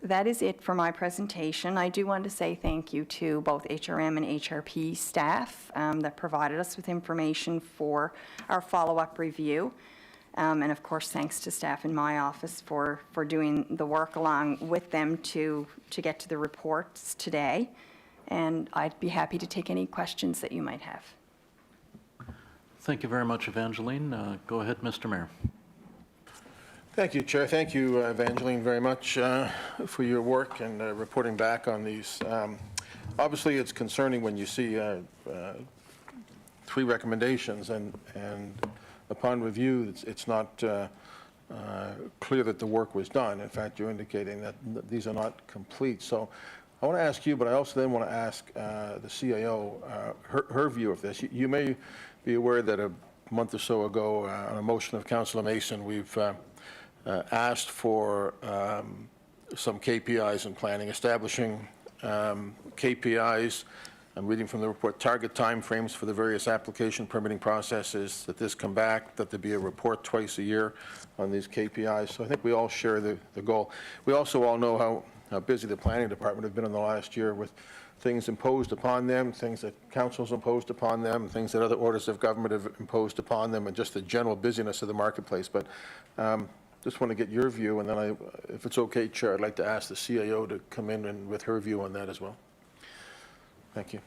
that is it for my presentation. I do want to say thank you to both HRM and HRP staff that provided us with information for our follow-up review. And of course, thanks to staff in my office for doing the work along with them to get to the reports today. And I'd be happy to take any questions that you might have. Thank you very much, Evangeline. Go ahead, Mr. Mayor. Thank you, Chair. Thank you, Evangeline, very much for your work and reporting back on these. Obviously, it's concerning when you see 3 recommendations, and upon review, it's not clear that the work was done. In fact, you're indicating that these are not complete. So I want to ask you, but I also then want to ask the CAO her view of this. You may be aware that a month or so ago, on a motion of Councillor Mason, we've asked for some KPIs in planning, establishing KPIs. I'm reading from the report, target timeframes for the various application permitting processes, that this come back, that there be a report twice a year on these KPIs. So I think we all share the goal. We also all know how busy the planning department has been in the last year with things imposed upon them, things that councils imposed upon them, things that other orders of government have imposed upon them, and just the general busyness of the marketplace. But just want to get your view, and then if it's okay, Chair, I'd like to ask the CAO to come in and with her view on that as well. Thank you.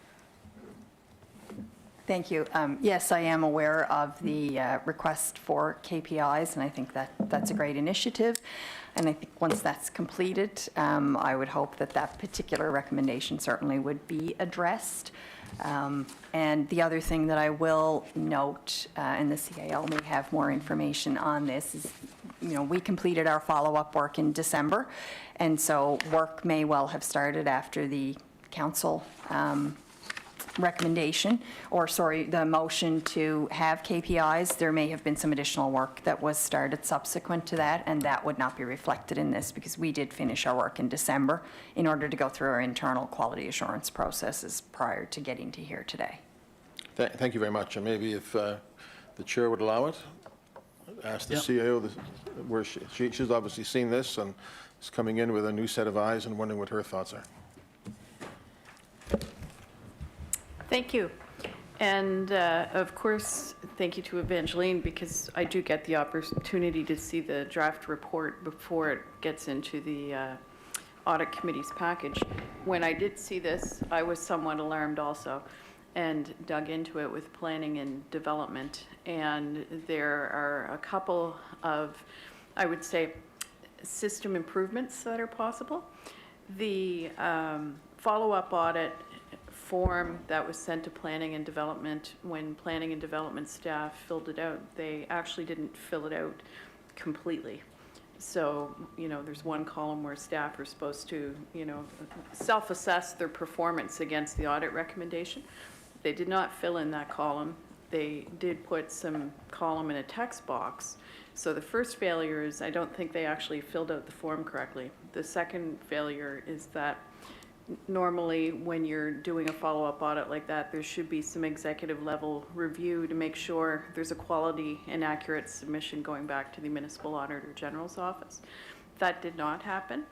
Thank you. Yes, I am aware of the request for KPIs, and I think that's a great initiative. And I think once that's completed, I would hope that that particular recommendation certainly would be addressed. And the other thing that I will note, and the CAO may have more information on this, is, we completed our follow-up work in December, and so work may well have started after the council recommendation, the motion to have KPIs. There may have been some additional work that was started subsequent to that, and that would not be reflected in this because we did finish our work in December in order to go through our internal quality assurance processes prior to getting to here today. Thank you very much. And maybe if the Chair would allow it, ask the CAO, where she's obviously seen this and is coming in with a new set of eyes and wondering what her thoughts are. Thank you. And of course, thank you to Evangeline, because I do get the opportunity to see the draft report before it gets into the audit committee's package. When I did see this, I was somewhat alarmed also and dug into it with planning and development. And there are a couple of, I would say, system improvements that are possible. The follow-up audit form that was sent to planning and development, when planning and development staff filled it out, they actually didn't fill it out completely. So, there's one column where staff are supposed to, self-assess their performance against the audit recommendation. They did not fill in that column. They did put some column in a text box. So the first failure is I don't think they actually filled out the form correctly. The second failure is that normally, when you're doing a follow-up audit like that, there should be some executive level review to make sure there's a quality and accurate submission going back to the Municipal Auditor General's office. That did not happen,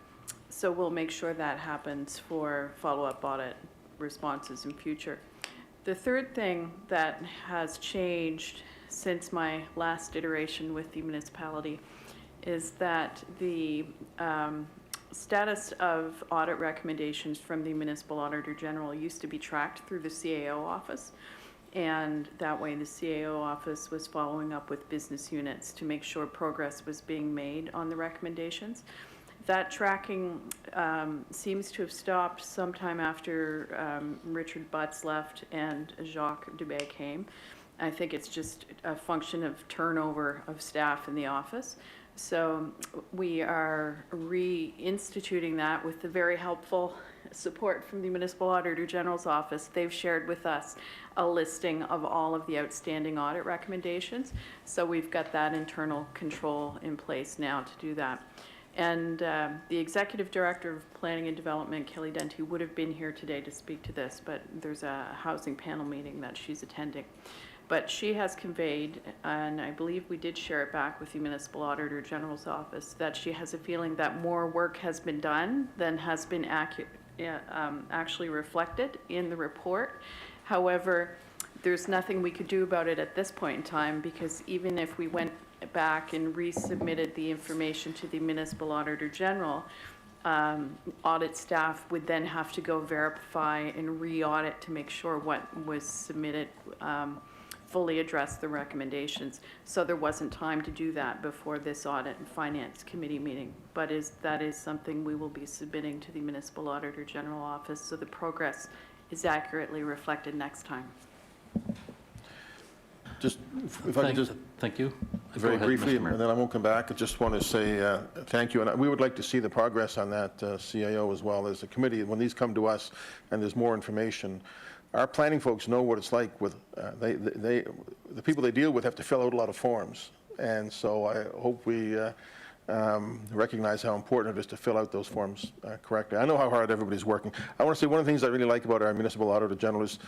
so we'll make sure that happens for follow-up audit responses in future. The third thing that has changed since my last iteration with the municipality is that the status of audit recommendations from the Municipal Auditor General used to be tracked through the CAO office. And that way the CAO office was following up with business units to make sure progress was being made on the recommendations. That tracking seems to have stopped sometime after Richard Butts left and Jacques Dubé came. I think it's just a function of turnover of staff in the office. So we are reinstituting that with the very helpful support from the Municipal Auditor General's office. They've shared with us a listing of all of the outstanding audit recommendations. So we've got that internal control in place now to do that. And the Executive Director of Planning and Development, Kelly Denty, would have been here today to speak to this, but there's a housing panel meeting that she's attending. But she has conveyed, and I believe we did share it back with the Municipal Auditor General's office, that she has a feeling that more work has been done than has been actually reflected in the report. However, there's nothing we could do about it at this point in time, because even if we went back and resubmitted the information to the Municipal Auditor General, audit staff would then have to go verify and re-audit to make sure what was submitted fully addressed the recommendations. So there wasn't time to do that before this Audit and Finance Committee meeting. But that is something we will be submitting to the Municipal Auditor General office so the progress is accurately reflected next time. Just, if I could just... Thank you. Very Go ahead, briefly, Mr. Mayor. and then I won't come back. I just want to say thank you, and we would like to see the progress on that CAO as well as the committee. When these come to us and there's more information, our planning folks know what it's like with, the people they deal with have to fill out a lot of forms. And so I hope we recognize how important it is to fill out those forms correctly. I know how hard everybody's working. I want to say one of the things I really like about our Municipal Auditor General is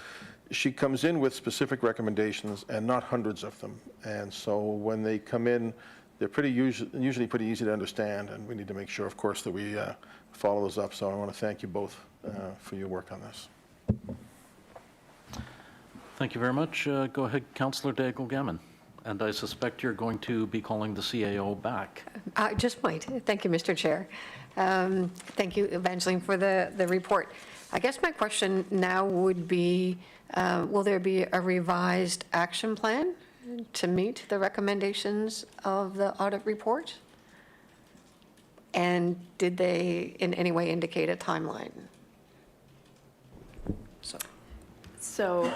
she comes in with specific recommendations and not hundreds of them. And so when they come in, they're usually pretty easy to understand, and we need to make sure, of course, that we follow those up. So I want to thank you both for your work on this. Thank you very much. Go ahead, Councillor Daigle-Gammon. And I suspect you're going to be calling the CAO back. Just might. Thank you, Mr. Chair. Thank you, Evangeline, for the report. I guess my question now would be, will there be a revised action plan to meet the recommendations of the audit report? And did they in any way indicate a timeline? So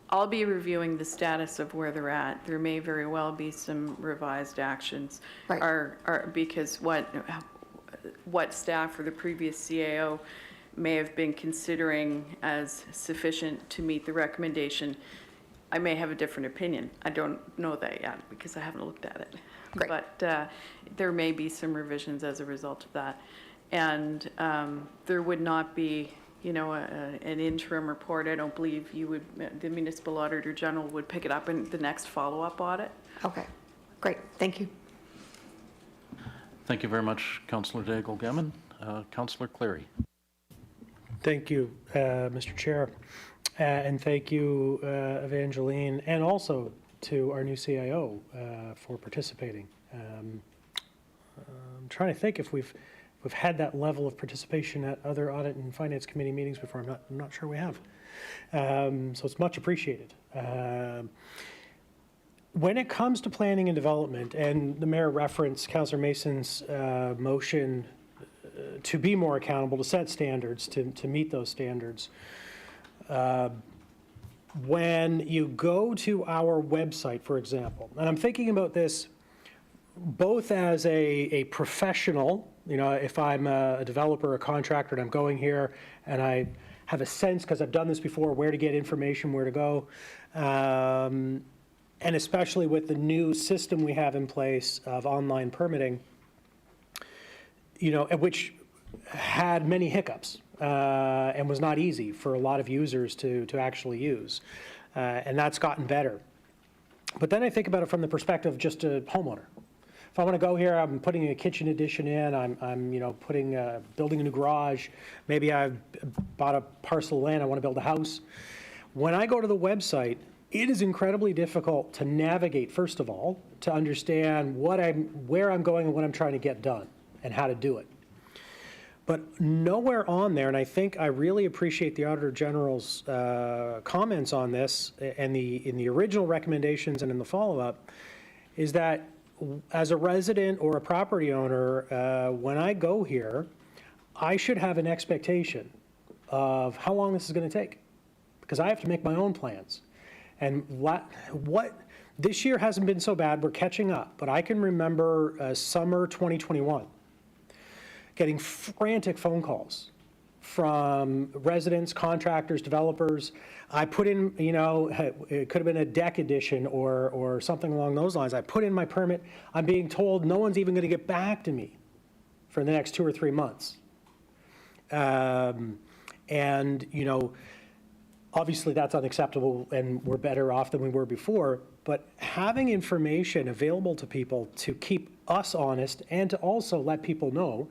I'll be reviewing the status of where they're at. There may very well be some revised actions. Right. Because what staff or the previous CAO may have been considering as sufficient to meet the recommendation, I may have a different opinion. I don't know that yet because I haven't looked at it. Great. But there may be some revisions as a result of that. And there would not be, you know, an interim report. I don't believe the Municipal Auditor General would pick it up in the next follow-up audit. Okay, great, thank you. Thank you very much, Councillor Daigle-Gammon. Councillor Cleary. Thank you, Mr. Chair. And thank you, Evangeline, and also to our new CIO for participating. I'm trying to think if we've had that level of participation at other Audit and Finance Committee meetings before. I'm not sure we have. So it's much appreciated. When it comes to planning and development, and the Mayor referenced Councillor Mason's motion to be more accountable, to set standards, to meet those standards, when you go to our website, for example, and I'm thinking about this both as a professional, you know, if I'm a developer, a contractor, and I'm going here and I have a sense, because I've done this before, where to get information, where to go, and especially with the new system we have in place of online permitting, you know, which had many hiccups and was not easy for a lot of users to actually use. And that's gotten better. But then I think about it from the perspective of just a homeowner. If I want to go here, I'm putting a kitchen addition in, I'm building a new garage, maybe I've bought a parcel of land, I want to build a house. When I go to the website, it is incredibly difficult to navigate, first of all, to understand where I'm going and what I'm trying to get done and how to do it. But nowhere on there, and I think I really appreciate the Auditor General's comments on this and in the original recommendations and in the follow-up, is that as a resident or a property owner, when I go here, I should have an expectation of how long this is going to take, because I have to make my own plans. And this year hasn't been so bad, we're catching up, but I can remember summer 2021, getting frantic phone calls from residents, contractors, developers. I put in, it could have been a deck addition or something along those lines. I put in my permit. I'm being told no one's even going to get back to me for the next 2 or 3 months. Obviously that's unacceptable and we're better off than we were before, but having information available to people to keep us honest and to also let people know,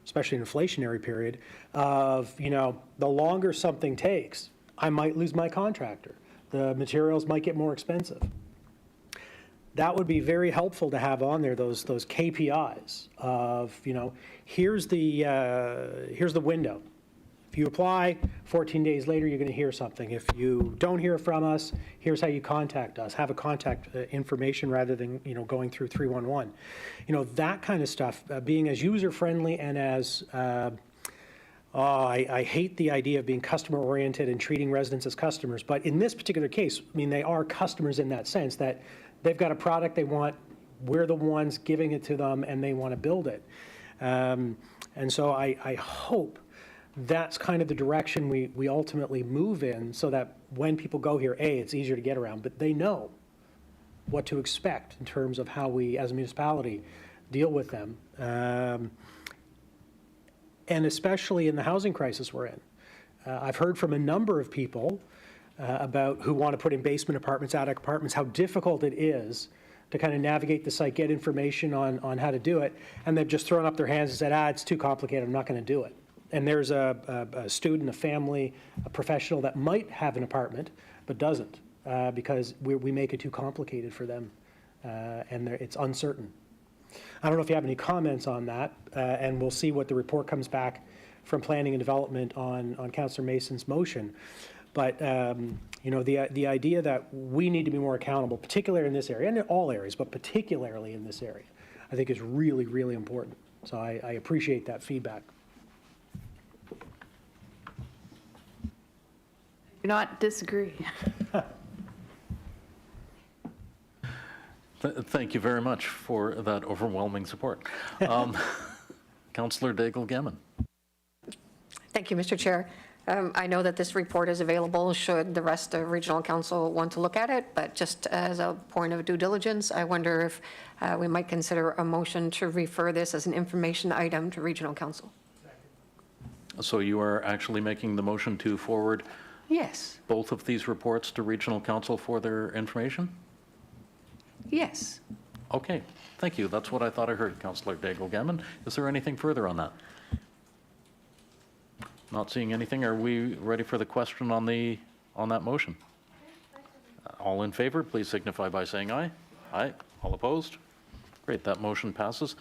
especially in an inflationary period, of, the longer something takes, I might lose my contractor. The materials might get more expensive. That would be very helpful to have on there, those KPIs of, here's the window. If you apply, 14 days later, you're going to hear something. If you don't hear from us, here's how you contact us. Have a contact information rather than, going through 311. That kind of stuff, being as user-friendly and as, I hate the idea of being customer-oriented and treating residents as customers. But in this particular case, they are customers in that sense, that they've got a product they want, we're the ones giving it to them, and they want to build it. And so I hope that's kind of the direction we ultimately move in, so that when people go here, it's easier to get around, but they know what to expect in terms of how we, as a municipality, deal with them. And especially in the housing crisis we're in. I've heard from a number of people about who want to put in basement apartments, attic apartments, how difficult it is to kind of navigate the site, get information on how to do it, and they've just thrown up their hands and said, it's too complicated, I'm not going to do it. And there's a student, a family, a professional that might have an apartment but doesn't because we make it too complicated for them and it's uncertain. I don't know if you have any comments on that, and we'll see what the report comes back from Planning and Development on Councillor Mason's motion. But the idea that we need to be more accountable, particularly in this area, and in all areas, but particularly in this area, I think is really, really important. So I appreciate that feedback. Do not disagree. Thank you very much for that overwhelming support. Councillor Daigle-Gammon. Thank you, Mr. Chair. I know that this report is available should the rest of Regional Council want to look at it, but just as a point of due diligence, I wonder if we might consider a motion to refer this as an information item to Regional Council. So you are actually making the motion to forward Yes. both of these reports to Regional Council for their information? Yes. Okay, thank you. That's what I thought I heard, Councillor Daigle-Gammon. Is there anything further on that? Not seeing anything. Are we ready for the question on that motion? All in favor, please signify by saying aye. Aye. All opposed? Great, that motion passes.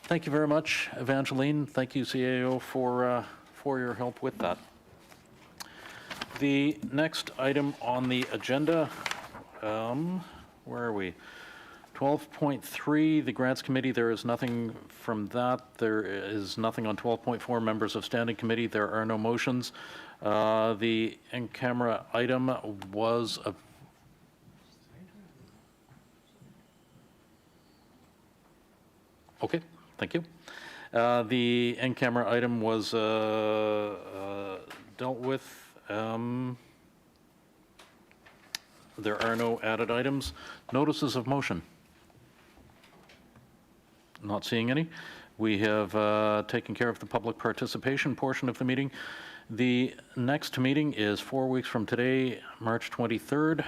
Thank you very much, Evangeline. Thank you, CAO, for your help with that. The next item on the agenda, where are we? 12.3, the Grants Committee, there is nothing from that. There is nothing on 12.4, Members of Standing Committee. There are no motions. The in-camera item was a... Okay, thank you. The in-camera item was dealt with. There are no added items. Notices of motion. Not seeing any. We have taken care of the public participation portion of the meeting. The next meeting is 4 weeks from today, March 23rd.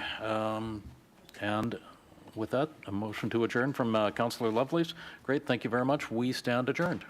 And with that, a motion to adjourn from Councillor Lovelace. Great, thank you very much. We stand adjourned.